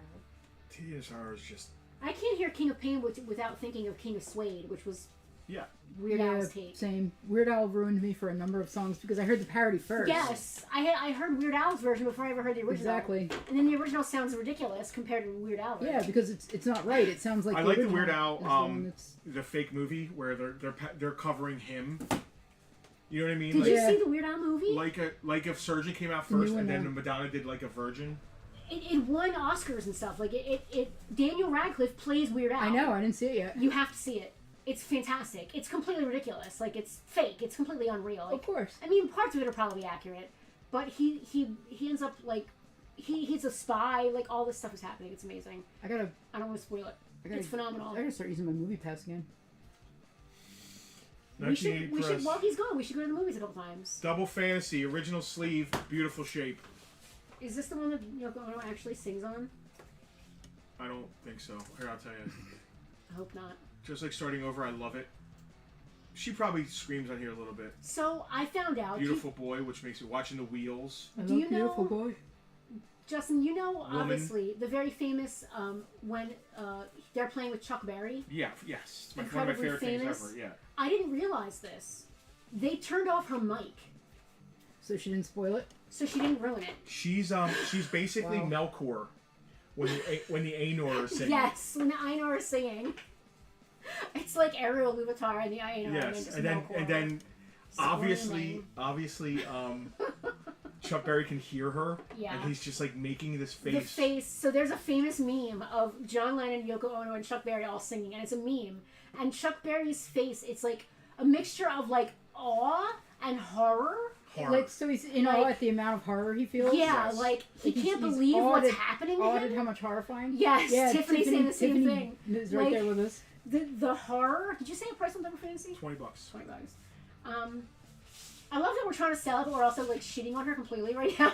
Tea in the Sahara is just... I can't hear King of Pain without thinking of King of Suede, which was Yeah. Weird Al's take. Same. Weird Al ruined me for a number of songs because I heard the parody first. Yes, I heard Weird Al's version before I ever heard the original. Exactly. And then the original sounds ridiculous compared to Weird Al. Yeah, because it's not right. It sounds like I the like the original Weird is the Al, one that's- the fake movie where they're covering him. You know what I mean? Did like, you Yeah. see the Weird Al movie? like if Surgeon came out The new first one, and then yeah. Madonna did like a Virgin. It won Oscars and stuff. Like Daniel Radcliffe plays Weird Al. I know. I didn't see it yet. You have to see it. It's fantastic. It's completely ridiculous. Like it's fake. It's completely unreal. Like, Of course. I mean, parts of it are probably accurate, but he ends up like he's a spy. Like all this stuff is happening. It's amazing. I gotta. I don't want to spoil it. I gotta It's phenomenal. I gotta start using my movie pass again. We should. Press. While he's gone, we should go to the movies a couple times. Double Fantasy, original sleeve, beautiful shape. Is this the one that Yoko Ono actually sings on? I don't think so. Here, I'll tell you. I hope not. Just like starting over, I love it. She probably screams on here a little bit. So I found out. Beautiful Boy, which makes you watching the wheels. I Do love you Beautiful know- Boy. Justin, you know, obviously, the very famous when they're playing with Chuck Berry. Yeah, yes. It's one of my Incredibly favorite famous. things ever. Yeah. I didn't realize this. They turned off her mic, So she didn't spoil it. so she didn't ruin it. She's basically Wow. Melkor when the Ainur is singing. Yes, when the Ainur is singing. It's like Ariel Luvatar and the Ainur. Yes, and and then obviously Chuck Berry can hear her, Yeah. and he's just like making this face. the face. So there's a famous meme of John Lennon, Yoko Ono, and Chuck Berry all singing, and it's a meme. And Chuck Berry's face, it's like a mixture of like awe and horror. Horror. Like, so he's in awe Like- at the amount of horror he feels. Yeah, Yes. like he He's- can't he's believe awed what's at- happening to Awed him. at how much horrifying. Yes, Yeah, Tiffany's saying the same Tiffany thing. is right Like- there with us. The horror. Did you say a price on Double Fantasy? $20. $20. I love that we're trying to sell it, but we're also like shitting on her completely right now.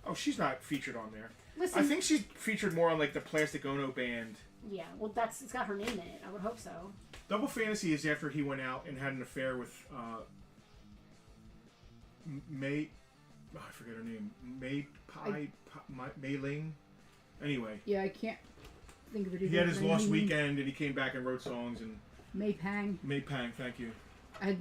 Oh, she's not featured on there. Listen, I think she's featured more on like the Plastic Ono band. yeah, well, it's got her name in it. I would hope so. Double Fantasy is after he went out and had an affair with May. Oh, I forget her name. Mei Ling. Anyway. Yeah, I can't think of it. He had his Lost Weekend, and he came back and wrote songs. And May Pang. May Pang, thank you.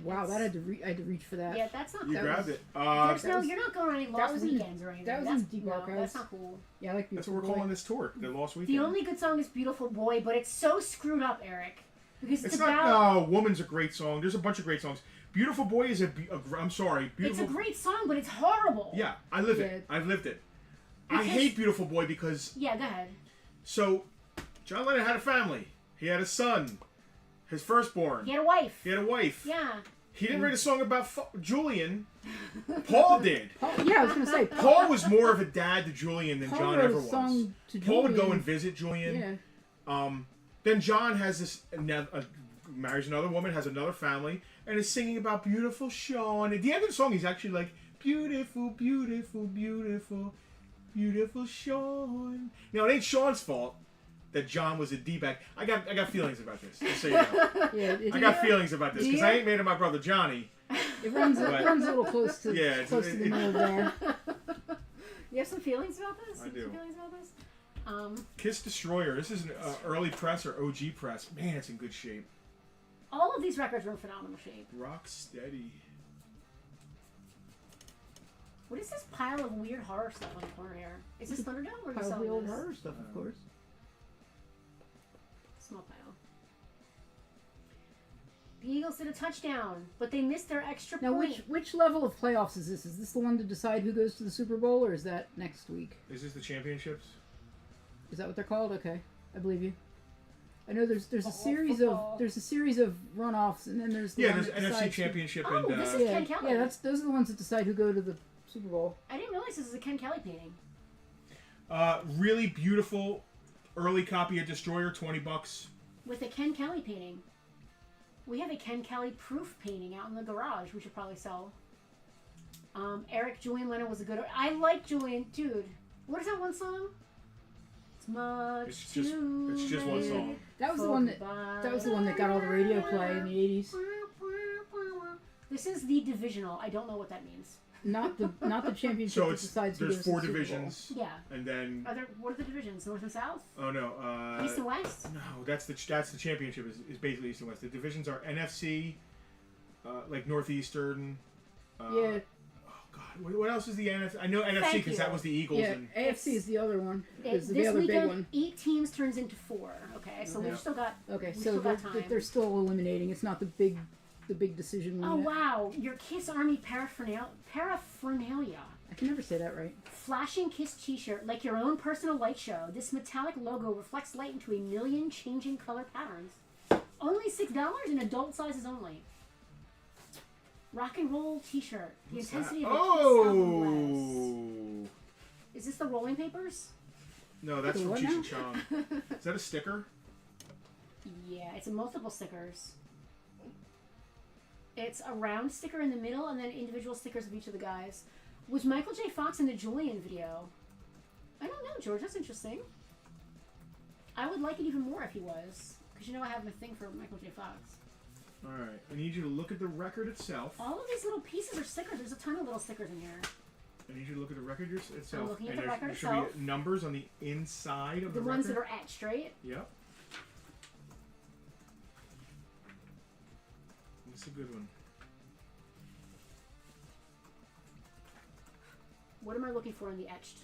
Wow, I had to reach for that. Yeah, that's not. You grabbed it. You're not going on any Lost was in- Weekends or anything. that was that's, in Deep no, Archives. that's not cool. Yeah, I like That's Beautiful what we're Boy. calling this tour, the Lost Weekend. The only good song is Beautiful Boy, but it's so screwed up, Eric. Because It's about. not. No, Woman's a great song. There's a bunch of great songs. Beautiful Boy is I'm sorry. It's Beautiful. a great song, but it's horrible. Yeah, I live Yeah. it. I've lived it. I Because- hate Beautiful Boy because Yeah, go ahead. so John Lennon had a family. He had a son, his firstborn. He had a wife. He had a wife. Yeah. He didn't write a song about Julian. Paul did. Yeah, I was gonna say Paul was more of a dad to Julian than Paul John wrote ever a was. song to Paul would go Julian. and visit Julian. Yeah. Then John has this marries another woman, has another family, and is singing about beautiful Sean. At the end of the song, he's actually like, beautiful, beautiful, beautiful, beautiful Sean. Now it ain't Sean's fault that John was a D-bag. I got feelings about this. Just so you know. Yeah, I got feelings about this because I ain't made of my brother Johnny. It runs But- a little close to Yeah, close to the middle there. You have some feelings about this? I You have do. Some feelings about this? Kiss Destroyer. This is an early press or OG press. Man, it's in good shape. All of these records were in phenomenal shape. Rock steady. What is this pile of weird horror stuff on the corner here? Is this Thunderdome or are you Pile of selling the old this? horror stuff, of course. Small pile. The Eagles did a touchdown, but they missed their extra Now, point. which level of playoffs is this? Is this the one to decide who goes to the Super Bowl, or is that next week? Is this the championships? Is that what they're called? Okay, I believe you. I know there's a series football. of runoffs, and then there's the Yeah, one there's that NFC decides who- championship Oh, and this is Yeah, Ken Kelly. yeah, those are the ones that decide who go to the Super Bowl. I didn't realize this is a Ken Kelly painting. really beautiful early copy of Destroyer, $20. With a Ken Kelly painting. We have a Ken Kelly proof painting out in the garage. We should probably sell. Eric, Julian Lennon was a good. I like Julian, dude. What is that one song? It's much It's just too one late song. That was the for one that goodbye. got all the radio play in the '80s. This is the divisional. I don't know what that means. Not the championship So that it's decides who there's goes to 4 the Super Bowl. divisions, Yeah. and then What are the divisions? North and South? oh no, East and West? no, that's the championship is basically East and West. The divisions are NFC, like Northeastern. Yeah, Oh God, what else is the NFC? I know NFC Thank because you. that was the Eagles. yeah. And AFC is the other one. Is the This other big weekend, one. 8 teams turns into 4. Okay, so Yeah. we've still got. Okay, we so still got time. they're still eliminating. It's not the big decision one Oh yet. wow, your Kiss Army paraphernalia. I can never say that right. Flashing Kiss t-shirt, like your own personal light show. This metallic logo reflects light into a million changing color patterns. Only $6 in adult sizes only. Rock and roll t-shirt. The What's intensity that? of a Kiss album blast. Oh Is this the rolling papers? no, that's The from what Cheech now? and Chong. Is that a sticker? Yeah, it's a multiple stickers. It's a round sticker in the middle and then individual stickers of each of the guys. Was Michael J. Fox in the Julian video? I don't know, George. That's interesting. I would like it even more if he was. Because you know I have a thing for Michael J. Fox. All right, I need you to look at the record itself. All of these little pieces are stickers. There's a ton of little stickers in here. I need you to look at the record itself. looking at and the record there should itself. be numbers on the inside of The the ones that record. are etched, right? Yep. That's a good one. What am I looking for in the etched?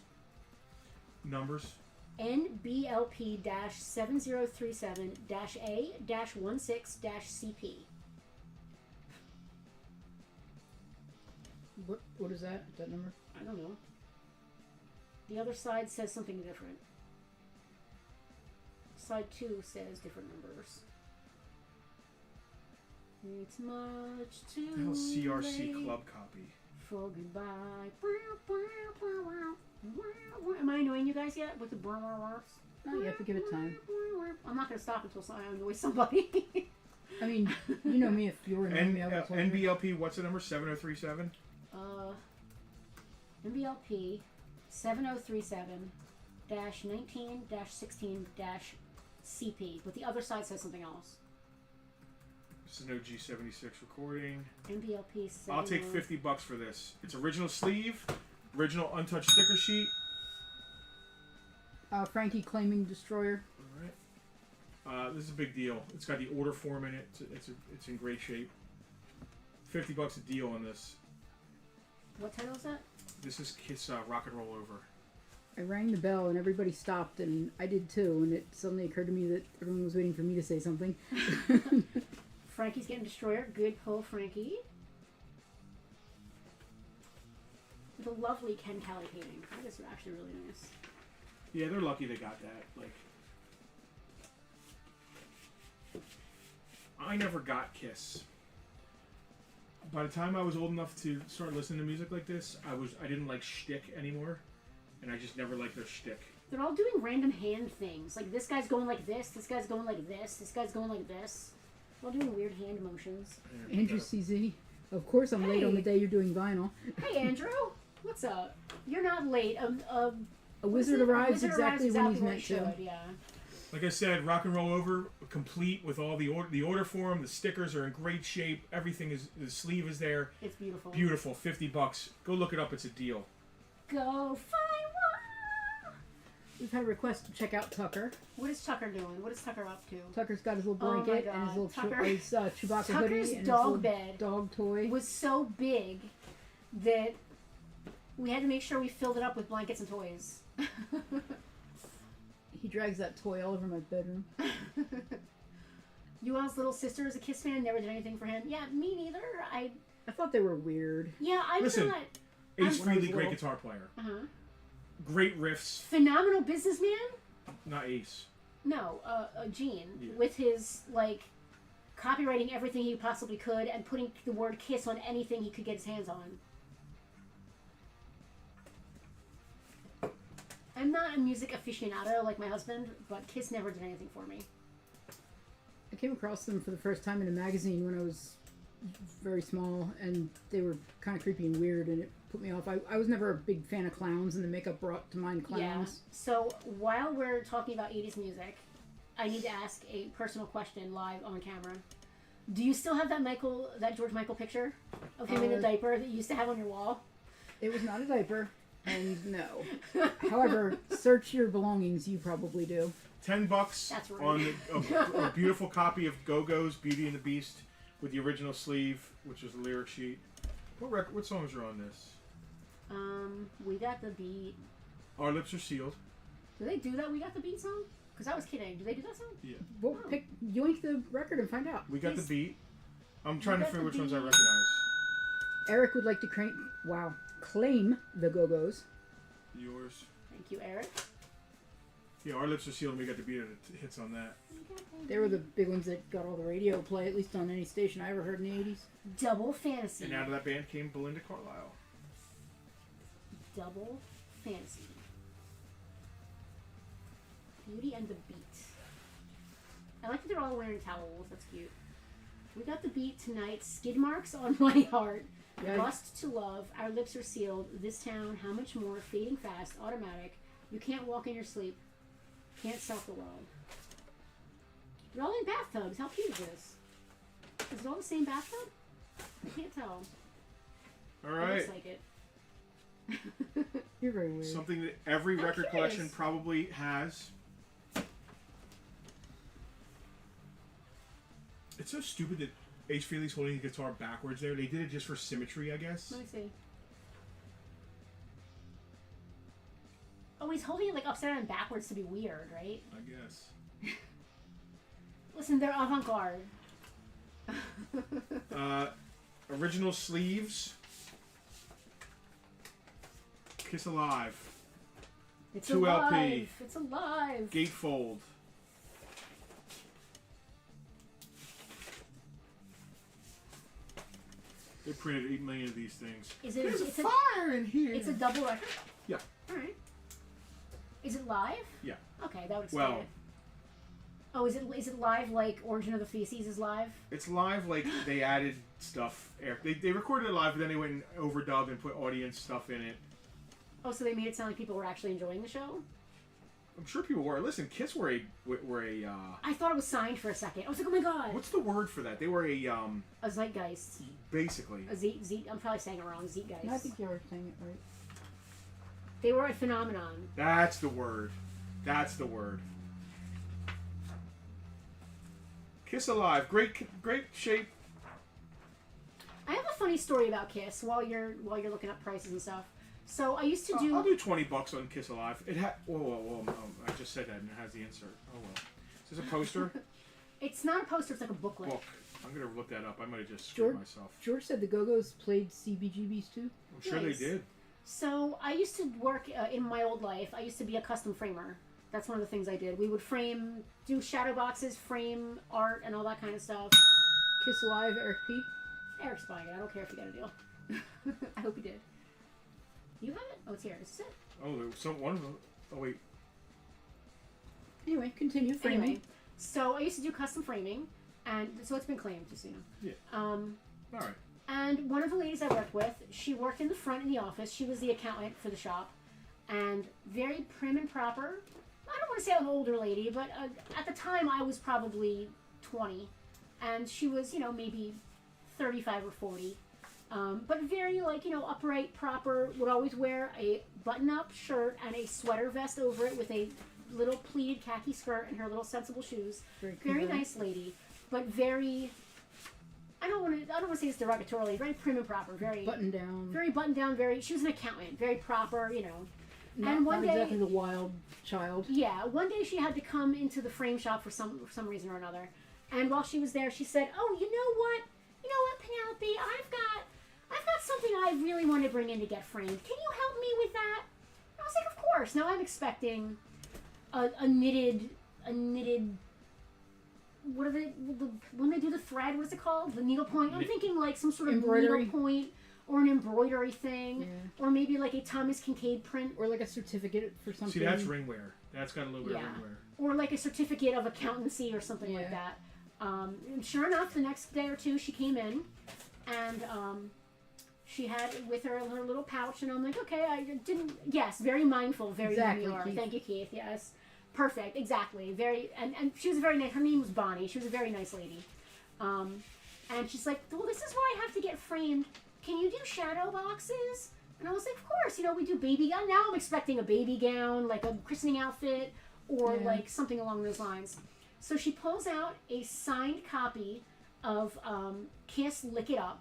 Numbers. NBLP-7037-A-16-CP. What is that? That number? I don't know. The other side says something different. Side 2 says different numbers. It's much too The hell CRC late club copy. for goodbye. Am I annoying you guys yet with the No, you have to give it time. I'm not going to stop until I annoy somebody. I mean, you know me. If you were in me, I would play. NBLP, what's the number? 7037? NBLP 7037-19-16-CP, but the other side says something else. This is no G76 recording. NBLP 70. I'll take $50 for this. It's original sleeve, original untouched sticker sheet. Frankie claiming Destroyer. All right. This is a big deal. It's got the order form in it. It's in great shape. $50 a deal on this. What title is that? This is Kiss Rock and Roll Over. I rang the bell and everybody stopped, and I did too. And it suddenly occurred to me that everyone was waiting for me to say something. Frankie's getting Destroyer. Good pull, Frankie. With a lovely Ken Kelly painting. That is actually really nice. Yeah, they're lucky they got that. Like, I never got Kiss. By the time I was old enough to start listening to music like this, I didn't like shtick anymore, and I just never liked their shtick. They're all doing random hand things. Like, this guy's going like this guy's going like this guy's going like this. They're all doing weird hand motions. Andrew CZ. Of course I'm late on the day you're doing vinyl. Hey, Andrew. What's up? You're not late. A wizard arrives exactly when he's meant to. Yeah. Like I said, Rock and Roll Over, complete with all the order form. The stickers are in great shape. Everything is, the sleeve is there. It's beautiful. Beautiful. $50. Go look it up. It's a deal. Go find one. We've had a request to check out Tucker. What is Tucker doing? What is Tucker up to? Tucker's got his little blanket and his little Chewbacca Tucker's hoodie and his dog little bed dog toy. Was so big that we had to make sure we filled it up with blankets and toys. He drags that toy all over my bedroom. Yuan's little sister is a Kiss fan. Never did anything for him. Yeah, me neither. I thought they were weird. Yeah, I'm Listen, not. Ace Frehley, great guitar player. Great riffs. Phenomenal businessman. Not Ace. No, Gene, with his like copywriting everything he possibly could and putting the word Kiss on anything he could get his hands on. I'm not a music aficionado like my husband, but Kiss never did anything for me. I came across them for the first time in a magazine when I was very small, and they were kind of creepy and weird, and it put me off. I was never a big fan of clowns, and the makeup brought to mind clowns. Yeah. So while we're talking about 80s music, I need to ask a personal question live on camera. Do you still have that George Michael picture of him in a diaper that you used to have on your wall? It was not a diaper. And no. However, search your belongings. You probably do. $10 That's right. on a beautiful copy of Go-Go's Beauty and the Beast with the original sleeve, which is the lyric sheet. What songs are on this? We Got the Beat. Our Lips Are Sealed. Do they do that We Got the Beat song? Because I was kidding. Do they do that song? Yeah. Well, yoink the record and find out. We Got the Beat. I'm trying to figure which ones I Beat. recognize. Eric would like to claim the Go-Go's. Yours. Thank you, Eric. Yeah, Our Lips Are Sealed, and We Got the Beat are the hits on that. They were the big ones that got all the radio play, at least on any station I ever heard in the 80s. Double Fantasy. And out of that band came Belinda Carlisle. Double Fantasy. Beauty and the Beat. I like that they're all wearing towels. That's cute. We Got the Beat tonight. Skid marks on my heart. Yeah. Lust to love. Our lips are sealed. This town. How much more? Fading fast. Automatic. You can't walk in your sleep. Can't stop the world. They're all in bathtubs. How cute is this? Is it all the same bathtub? I can't tell. All It right. looks like it. You're very weird. Something that every I'm record curious. collection probably has. It's so stupid that Ace Frehley's holding the guitar backwards there. They did it just for symmetry, I guess. Let me see. Oh, he's holding it like upside down and backwards to be weird, right? I guess. Listen, they're avant-garde. Original sleeves. Kiss Alive. It's 2 alive. LP. It's alive. Gatefold. They printed 8 million of these things. Is it? There's It's a fire in here. It's a double record. Yeah. All right. Is it live? Yeah. Okay, that would explain Well, it. Oh, is it live like Origin of the Feces is live? It's live, like they added stuff. They recorded it live, but then they went and overdubbed and put audience stuff in it. Oh, so they made it sound like people were actually enjoying the show? I'm sure people were. Listen, Kiss were a. I thought it was signed for a second. I was like, oh my god. What's the word for that? They were a zeitgeist. Basically. I'm probably saying it wrong. Zeitgeist. I think you're saying it right. They were a phenomenon. That's the word. That's the word. Kiss Alive, great shape. I have a funny story about Kiss while you're looking up prices and stuff. So I used to do. I'll do $20 on Kiss Alive. It had. Whoa! I just said that and it has the insert. Oh well. Is this a poster? It's not a poster. It's like a booklet. Book. I'm gonna look that up. I might have just screwed myself. George said the Go-Go's played CBGBs too. I'm sure Nice. they did. So I used to work in my old life. I used to be a custom framer. That's one of the things I did. We would do shadow boxes, frame art, and all that kind of stuff. Kiss Alive, Eric P. Eric's buying it. I don't care if you got a deal. I hope you did. You have it? Oh, it's here. Is this it? Oh, there was one of them. Oh wait. Anyway, continue framing. Anyway, so I used to do custom framing, and so it's been claimed, just so you know. Yeah. All right. And one of the ladies I worked with, she worked in the front in the office. She was the accountant for the shop, and very prim and proper. I don't want to say an older lady, but at the time I was probably 20, and she was, maybe 35 or 40. But very, upright, proper, would always wear a button-up shirt and a sweater vest over it with a little pleated khaki skirt and her little sensible shoes. Very nice lady, but very... I don't want to say this derogatorily. Very prim and proper. Very buttoned down. Very buttoned down. She was an accountant. Very proper. Not exactly the wild child. Yeah. One day she had to come into the frame shop for some reason or another, and while she was there, she said, "Oh, you know what, Penelope? I've got something I really want to bring in to get framed. Can you help me with that?" I was like, "Of course." Now I'm expecting a knitted. What are they? When they do the thread, what's it called? The needlepoint. I'm thinking like some sort of embroidery needlepoint or an embroidery thing, or maybe like a Thomas Kincaid print, or like a certificate for something. See, that's ringwear. That's got a little bit of ringwear. Or like a certificate of accountancy or something like that. And sure enough, the next day or two, she came in, and she had with her little pouch, and I'm like, okay, I didn't. Yes, very mindful, very demure. Thank you, Keith. Yes. Perfect, exactly. Very, and she was very nice. Her name was Bonnie. She was a very nice lady. And she's like, well, this is why I have to get framed. Can you do shadow boxes? And I was like, of course. We do baby gown. Now I'm expecting a baby gown, like a christening outfit, or like something along those lines. So she pulls out a signed copy of Kiss Lick It Up.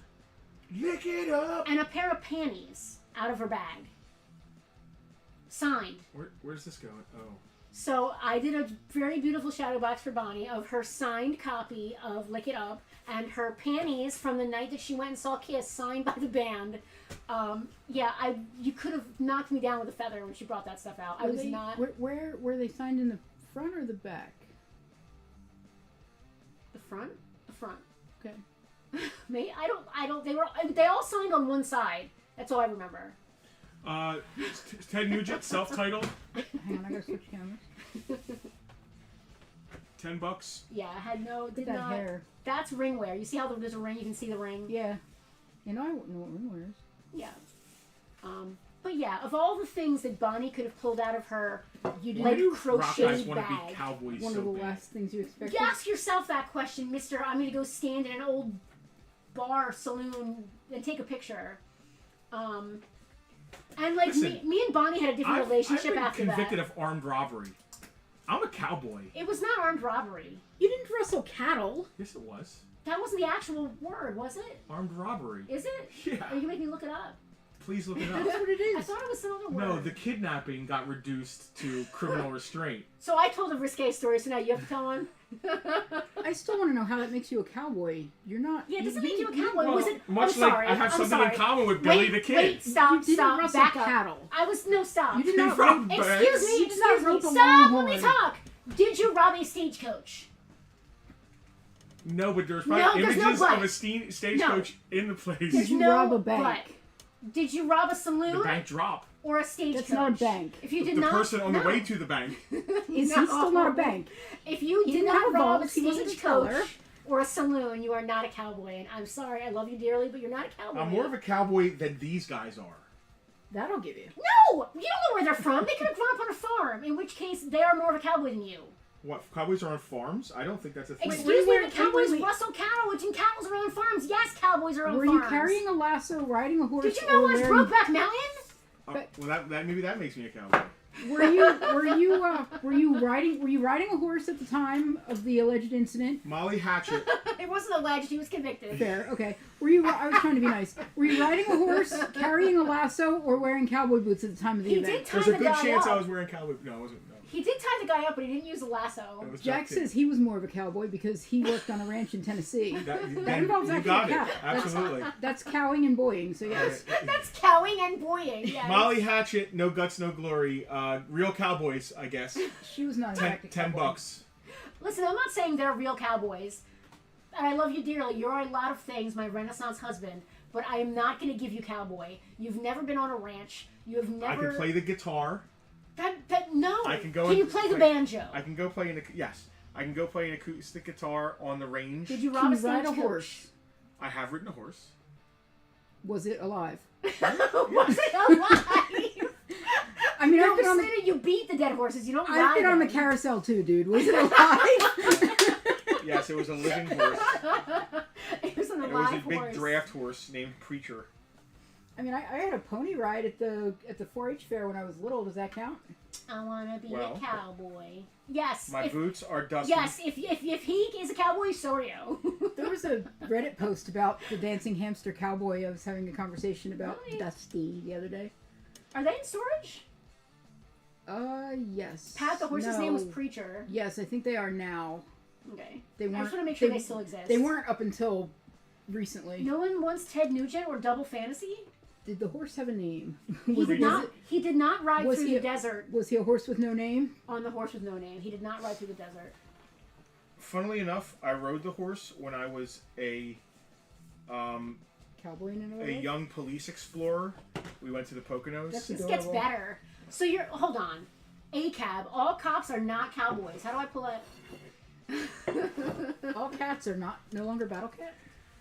Lick It Up! And a pair of panties out of her bag. Signed. Where's this going? Oh. So I did a very beautiful shadow box for Bonnie of her signed copy of Lick It Up and her panties from the night that she went and saw Kiss signed by the band. You could have knocked me down with a feather when she brought that stuff out. Where were they signed, in the front or the back? The front? The front. Okay. They all signed on one side. That's all I remember. Ted Nugent, self-titled. Hang on, I gotta switch cameras. $10. Yeah, I had Look at that hair. That's ringwear. You see how there's a ring? You can see the ring. Yeah. I wouldn't know what ringwear is. Yeah. But yeah, of all the things that Bonnie could have pulled out of her crocheted bag, one of the last things you expect. You ask yourself that question, Mister. I'm gonna go stand in an old bar saloon and take a picture. And listen, me and Bonnie had a different relationship after that. I've been convicted of armed robbery. I'm a cowboy. It was not armed robbery. You didn't rustle cattle. Yes, it was. That wasn't the actual word, was it? Armed robbery. Is it? Yeah. Are you making me look it up? Please look it up. That's what it is. I thought it was some other word. No, the kidnapping got reduced to criminal restraint. So I told a risque story, so now you have to tell one? I still want to know how that makes you a cowboy. You're not... Yeah, does it make you a cowboy? Well, was it... much like I have something in common with Billy the Kid. Wait, stop, you didn't rustle back cattle. up. Stop. You did not rob Excuse bags. me, You did not rope a stop, let me longhorn. talk. Did you rob a stagecoach? No, but there's probably images but. of a stagecoach in the place. Did you rob a bank? But. Did you rob a saloon? The bank drop. or a stagecoach. That's not a bank. If you did The not, person on the no. way to the bank. He's still not a bank. If you He did didn't not have a rob a vault, he wasn't a teller. stagecoach or a saloon, you are not a cowboy. And I'm sorry, I love you dearly, but you're not a cowboy. I'm more of a cowboy than these guys are. That'll give you. No! You don't know where they're from. They could have grown up on a farm, in which case they are more of a cowboy than you. What, cowboys are on farms? I don't think that's a thing. Excuse me, wait, the cowboys wait. rustle cattle, and cows are on farms. Yes, cowboys are on Were farms. you carrying a lasso, riding a horse, Did you not or watch wearing... Brokeback Mountain? Well, that maybe that makes me a cowboy. Were you riding a horse at the time of the alleged incident? Molly Hatchet. It wasn't alleged. He was convicted. Fair, okay. I was trying to be nice. Were you riding a horse, carrying a lasso, or wearing cowboy boots at the time of the He event? did tie There's the a good guy chance up. I was wearing cowboy. No, I wasn't. No. He did tie the guy up, but he didn't use a lasso. It was Jack duct tape. says he was more of a cowboy because he worked on a ranch in Tennessee. That involves you actually got a it. cow. Absolutely. That's cowing and boying, so yes. That's cowing and boying. Yes. Molly Hatchet, no guts, no glory. Real cowboys, I guess. She was not exactly $10. Listen, I'm not saying they're real cowboys. And I love you dearly. You're a lot of things, my Renaissance husband. But I am not going to give you cowboy. You've never been on a ranch. You have never. I can play the guitar. No. I can go. Can you play the banjo? I can go play an yes. I can go play an acoustic guitar on the range. Did you Can rob you ride a horse? I have ridden a horse. Was it alive? Was it alive? I mean, No, I've been on the Selena, you beat the dead horses. You don't ride I've been on the them. carousel too, dude. Was it alive? Yes, it was a living horse. It was an It was alive a big horse. draft horse named Preacher. I mean, I had a pony ride at the 4-H fair when I was little. Does that count? I want to be Well, a cowboy. Yes. My if, boots are dusty. yes, if he is a cowboy, so are you. There was a Reddit post about the dancing hamster cowboy. I was having a conversation about Really? Dusty the other day. Are they in storage? Yes. Pat, the horse's name was No. Preacher. Yes, I think they are now. Okay. They I weren't. just want to make sure they still exist. They weren't up until recently. No one wants Ted Nugent or Double Fantasy? Did the horse have a name? He Was did it- not. He did not ride was through he the a- desert Was he a horse with no name? on the horse with no name. He did not ride through the desert. Funnily enough, I rode the horse when I was a Cowboy in another way? young police explorer. We went to the Poconos. That's This adorable. gets better. So you're hold on. ACAB. All cops are not cowboys. How do I pull it? All cats are no longer battle cat.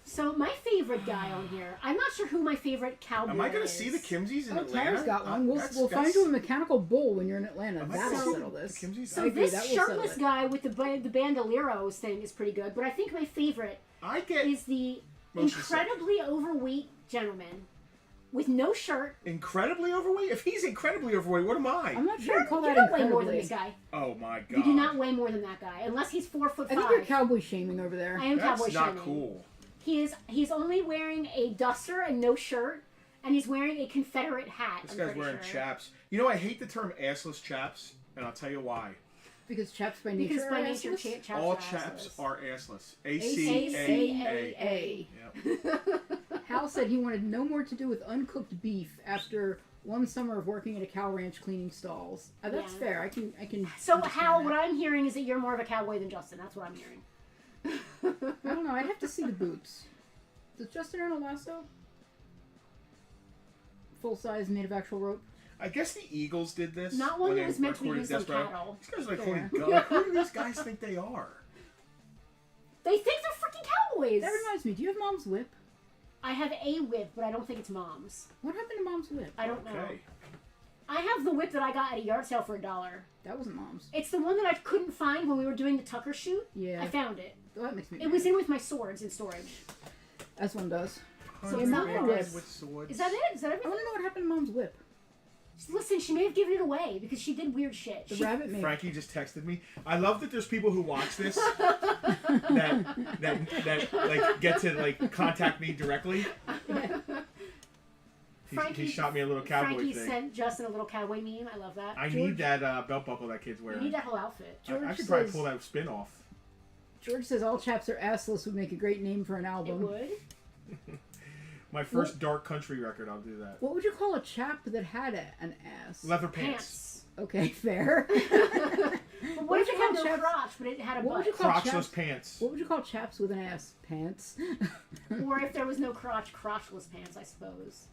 So my favorite guy on here. I'm not sure who my favorite cowboy is. Am I going to see the Kimsies in Oh, Atlanta? Tara's got one. We'll That's- find you a mechanical bull when you're in Atlanta. Am I That'll gonna see settle the this. Kimsies? So I agree, this that will settle shirtless it. guy with the bandoleros thing is pretty good, but I think my favorite I get is the motion sick. incredibly overweight gentleman with no shirt. Incredibly overweight? If he's incredibly overweight, what am I? I'm not sure You're, I'd call you that don't weigh more than incredibly. this guy. Oh my god. You do not weigh more than that guy, unless he's 4'5". I think you're cowboy shaming over there. I am That's cowboy not shaming. cool. He's only wearing a duster and no shirt, and he's wearing a Confederate hat. This I'm guy's pretty wearing sure. chaps. You know, I hate the term assless chaps, and I'll tell you why. Because chaps by nature Because are by nature, assless? chaps All are chaps assless. are assless. ACAA. A-C-A-A. Yep. Hal said he wanted no more to do with uncooked beef after one summer of working at a cow ranch cleaning stalls. That's Yeah. fair. I can. So understand Hal, that. what I'm hearing is that you're more of a cowboy than Justin. That's what I'm hearing. I don't know. I'd have to see the boots. Does Justin earn a lasso? Full size, made of actual rope. I guess the Eagles did this. Not one when that they was meant to be recorded used on Desperado. cattle. These guys are like Fair. holding guns. Who do these guys think they are? They think they're freaking cowboys. That reminds me. Do you have Mom's whip? I have a whip, but I don't think it's Mom's. What happened to Mom's whip? I don't know. Okay. I have the whip that I got at a yard sale for $1. That wasn't Mom's. It's the one that I couldn't find when we were doing the Tucker shoot. Yeah. I found it. Well, that makes me. It was in with my swords in storage. As one does. So it's not Hundred Mom's. red with swords. Is that it? Is that I everything? want to know what happened to Mom's whip. Listen, she may have given it away because she did weird shit. The She- rabbit made. Frankie just texted me. I love that there's people who watch this that like get to like contact me directly. He shot me a little cowboy Frankie thing. sent Justin a little cowboy meme. I love that. I need that belt buckle that kid's You wearing. need that whole outfit. I should probably pull that spin off. George says all chaps are assless would make a great name for an It album. would. My first dark country record, I'll do that. What would you call a chap that had an ass? Leather pants. Pants. Okay, fair. But what if it had no chaps? crotch, but it had a What would butt? you call Crotchless chaps? pants. What would you call chaps with an ass? Pants. Or if there was no crotch, crotchless pants, I suppose.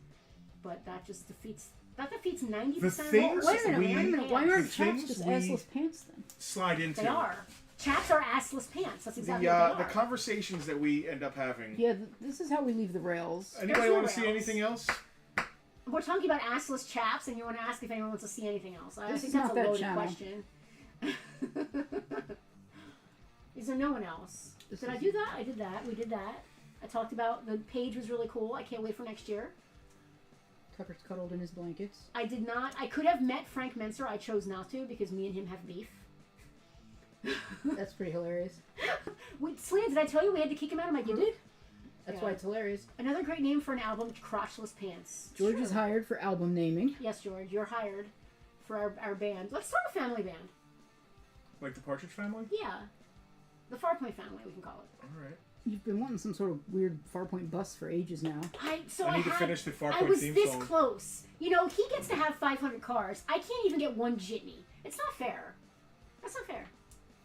But that just defeats That defeats 90% The of things all. Wait a minute. Why aren't The chaps things just we- assless pants then? slide into. They are. Chaps are assless pants. That's exactly The what they the are. conversations that we end up having. Yeah, this is how we leave the rails. Anybody There's no want to see rails. anything else? We're talking about assless chaps, and you want to ask if anyone wants to see anything else. I This think is that's not a that loaded channel. question. Is there no one else? This Did I is- do that? I did that. We did that. I talked about the page was really cool. I can't wait for next year. Tucker's cuddled in his blankets. I did not. I could have met Frank Menser. I chose not to because me and him have beef. That's pretty hilarious. Slan, did I tell you we had to kick him out of my group? You did? That's Yeah. why it's hilarious. Another great name for an album, Crotchless Pants. George Sure. is hired for album naming. Yes, George, you're hired for our band. Let's start a family band. Like the Partridge Family? Yeah. The Farpoint family, we can call it. All right. You've been wanting some sort of weird Farpoint bus for ages now. I need to finish the Farpoint I was theme this song. close. You know, he gets to have 500 cars. I can't even get one jitney. It's not fair. That's not fair.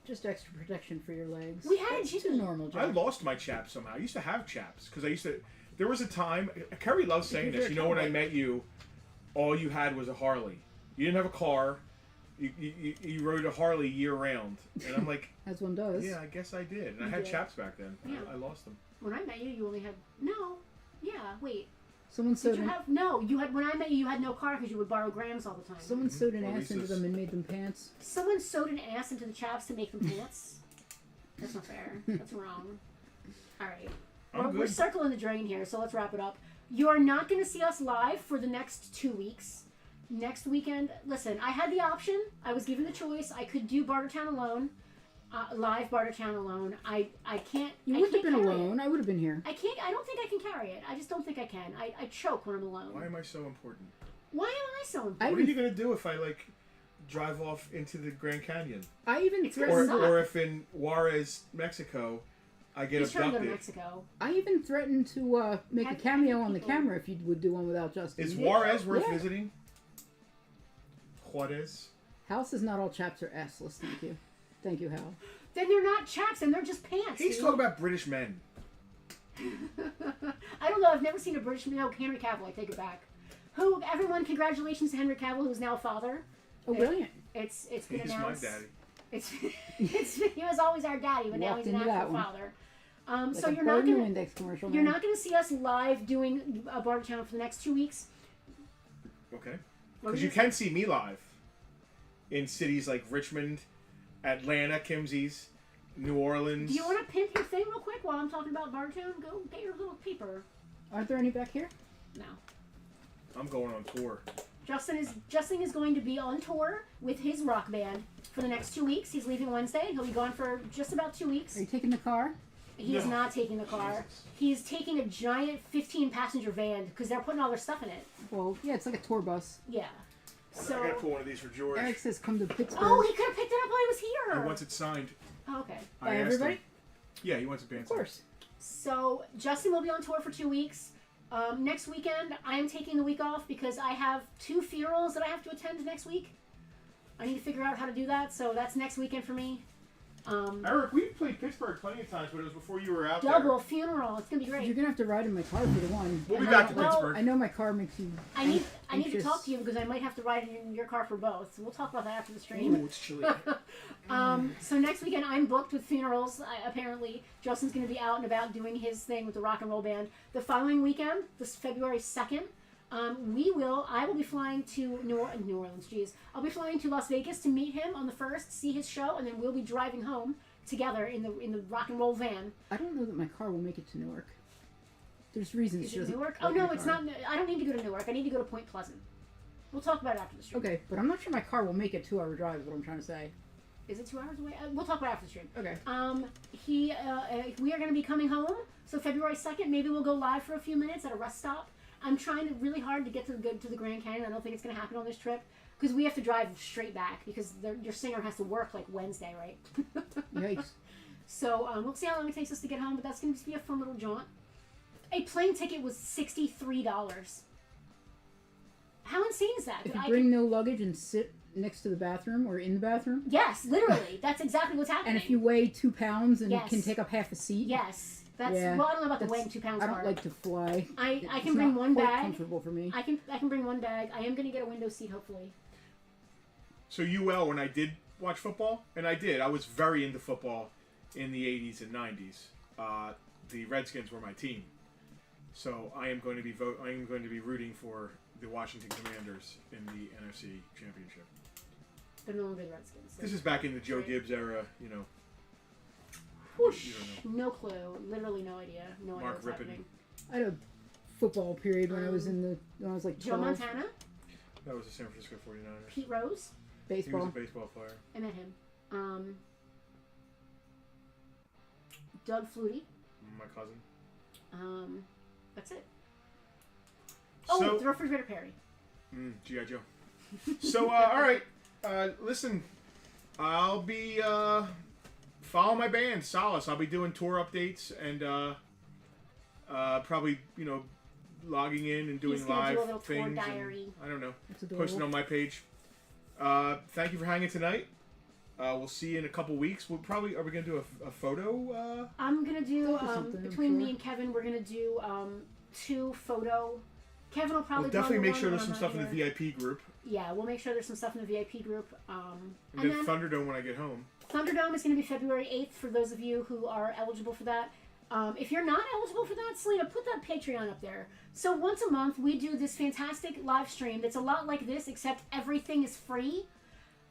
Just extra protection for your legs. We had a That's too jitney. normal, I George. lost my chaps somehow. I used to have chaps because I used to. There was a time. Kerry loves saying Because this. you're You know, a when I cowboy. met you, all you had was a Harley. You didn't have a car. You rode a Harley year round, and I'm like, As one does. yeah, I guess I did. And I You had did. chaps back then. Yeah. I lost them. When I met you, you only had no. Yeah, wait. Someone Did sewed you an, have no? You had when I met you, you had no car because you would borrow Grams all the time. someone sewed an Or ass into Lisa's. them and made them pants. Someone sewed an ass into the chaps to make them pants. That's not fair. That's wrong. All right. I'm We're good. circling the drain here, so let's wrap it up. You are not going to see us live for the next 2 weeks. Next weekend, listen, I had the option. I was given the choice. I could do Bartertown alone, live Bartertown alone. I can't. You I wouldn't have can't been carry alone. It. I would have been here. I can't. I don't think I can carry it. I just don't think I can. I choke when I'm alone. Why am I so important? Why am I so important? I What are even, you gonna do if I like drive off into the Grand Canyon, I even It's gonna threatened. suck. or if in Juarez, Mexico, I get He's trying to go to abducted? Mexico. I even threatened to make a Have- cameo have on the people- camera if you would do one without Justin. Is You did. Juarez worth Yeah. visiting? Juarez. Hal says not all chaps are assless. Thank you. Thank you, Hal. Then they're not chaps, and they're just pants. He's dude. talking about British men. I don't know. I've never seen a British. No, Henry Cavill. I take it back. Who? Everyone, congratulations to Henry Cavill, who's now a father. Oh, brilliant. It's been He's my announced. daddy. It's he was always our daddy, but now Walked he's an into that actual one. father. Like So a you're bird not in the gonna Windex commercial. you're man. not gonna see us live doing a Bartertown for the next 2 weeks. Okay. What Because were you saying? can see me live in cities like Richmond, Atlanta, Kimsey's, New Orleans. Do you want to pimp your thing real quick while I'm talking about Bartertown? Go get your little paper. Aren't there any back here? No. I'm going on tour. Justin is going to be on tour with his rock band for the next 2 weeks. He's leaving Wednesday. He'll be gone for just about 2 weeks. Are you taking the car? He is No. not taking the car. Jesus. He's taking a giant 15-passenger van because they're putting all their stuff in it. Well, yeah, it's like a tour bus. Yeah. I gotta So. pull one of these for George. Eric says come to Pittsburgh. Oh, he could have picked it up while he was He here. wants it signed. Oh, okay. I By asked everybody? him. Yeah, he wants a band. Of course. So Justin will be on tour for 2 weeks. Next weekend, I am taking the week off because I have 2 funerals that I have to attend next week. I need to figure out how to do that, so that's next weekend for me. Eric, we played Pittsburgh plenty of times, but it was before you were out Double funeral. It's gonna be You're great. gonna have to ride in my car for the one. We'll be I back to know- Well, Pittsburgh. I know my car makes you. I need to anxious. talk to you because I might have to ride in your car for both. So we'll talk about that after the stream. Ooh, it's chilly. So next weekend I'm booked with funerals. Apparently Justin's going to be out and about doing his thing with the rock and roll band. The following weekend, this February 2nd, I will be flying to New Orleans. Geez, I'll be flying to Las Vegas to meet him on the 1st, see his show, and then we'll be driving home together in the rock and roll van. I don't know that my car will make it to Newark. There's reasons Is she it doesn't. Newark? Oh like no, my it's car. not. I don't need to go to Newark. I need to go to Point Pleasant. We'll talk about it after the stream. Okay, but I'm not sure my car will make a 2-hour drive. Is what I'm trying to say. Is it 2 hours away? We'll talk about it after the stream. Okay. We are going to be coming home. So February 2nd, maybe we'll go live for a few minutes at a rest stop. I'm trying really hard to get to the Grand Canyon. I don't think it's going to happen on this trip because we have to drive straight back because your singer has to work like Wednesday, right? Yikes. So we'll see how long it takes us to get home, but that's going to be a fun little jaunt. A plane ticket was $63. How insane is that? If you I bring can- no luggage and sit next to the bathroom or in the bathroom, Yes, literally. That's exactly what's happening. and if you weigh 2 pounds and Yes. can take up half a seat, Yes. That's Yeah, well, I don't know about the that's- weighing 2 pounds I don't hard. like to fly. I It's can bring not one quite bag. comfortable for me. I can bring one bag. I am gonna get a window seat hopefully. So UL, when I did watch football, and I did, I was very into football in the 80s and 90s. The Redskins were my team. So I am going to be rooting for the Washington Commanders in the NFC Championship. They're no longer the Redskins. This is back in the Joe Right. Gibbs era, you know. Whoosh. You don't No clue. Literally no idea. No idea Mark what's Rippon. happening. I had a football period when I was when I was like Joe 12. Montana, That was the San Francisco 49ers. Pete Rose. He was a Baseball. baseball player. I met him. Doug Flutie. My cousin. That's it. Oh, So- the refrigerator Perry. G.I. Joe. So, all right. Listen, I'll be follow my band, Solace. I'll be doing tour updates and probably, logging in and doing He's gonna live do a little tour things. and, diary. I don't know. That's adorable. Posting on my page. Thank you for hanging tonight. We'll see you in a couple weeks. Are we gonna do a photo? I'm gonna do There'll be something, I'm between me sure. and Kevin. We're gonna do 2 photo. Kevin will probably We'll do definitely the make one sure when there's some I'm stuff in not the here. VIP group, Yeah, we'll make sure there's some stuff in the VIP group. and then Thunderdome when I get home. Thunderdome is going to be February 8th for those of you who are eligible for that. If you're not eligible for that, Selena, put that Patreon up there. So once a month, we do this fantastic live stream that's a lot like this, except everything is free.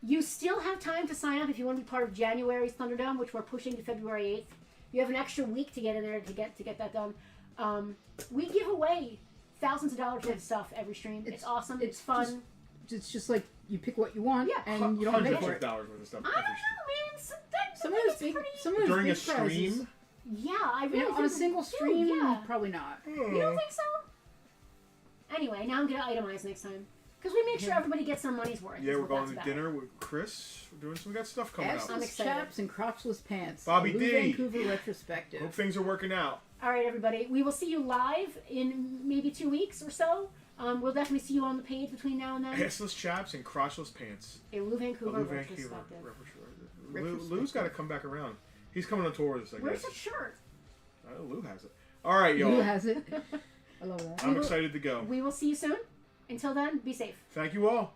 You still have time to sign up if you want to be part of January's Thunderdome, which we're pushing to February 8th. You have an extra week to get in there to get that done. We give away thousands of dollars worth of stuff every stream. It's awesome. It's fun. It's just like you pick what you want, Yeah. and you don't pay Hundreds for of it. dollars worth of stuff. I don't know, man. Some of those big, some of those During big a stream. prizes, Yeah, I really on a think single do, stream, Yeah. probably not. You don't think so? Anyway, now I'm gonna itemize next time because we make sure everybody gets their money's worth. Yeah, is we're what going that's to about. dinner with Chris. We're doing some. We got stuff coming I'm up. Assless excited. chaps and crotchless pants. Bobby Lou D. Vancouver retrospective. Hope things are working out. All right, everybody. We will see you live in maybe 2 weeks or so. We'll definitely see you on the page between now and then. Assless chaps and crotchless pants. A Lou Vancouver Lou Vancouver. retrospective. Lou's got to come back around. He's coming on tour with us, I Where's guess. his shirt? I know Lou has it. All right, Who y'all. has it? I love that. I'm excited to go. We will see you soon. Until then, be safe. Thank you all.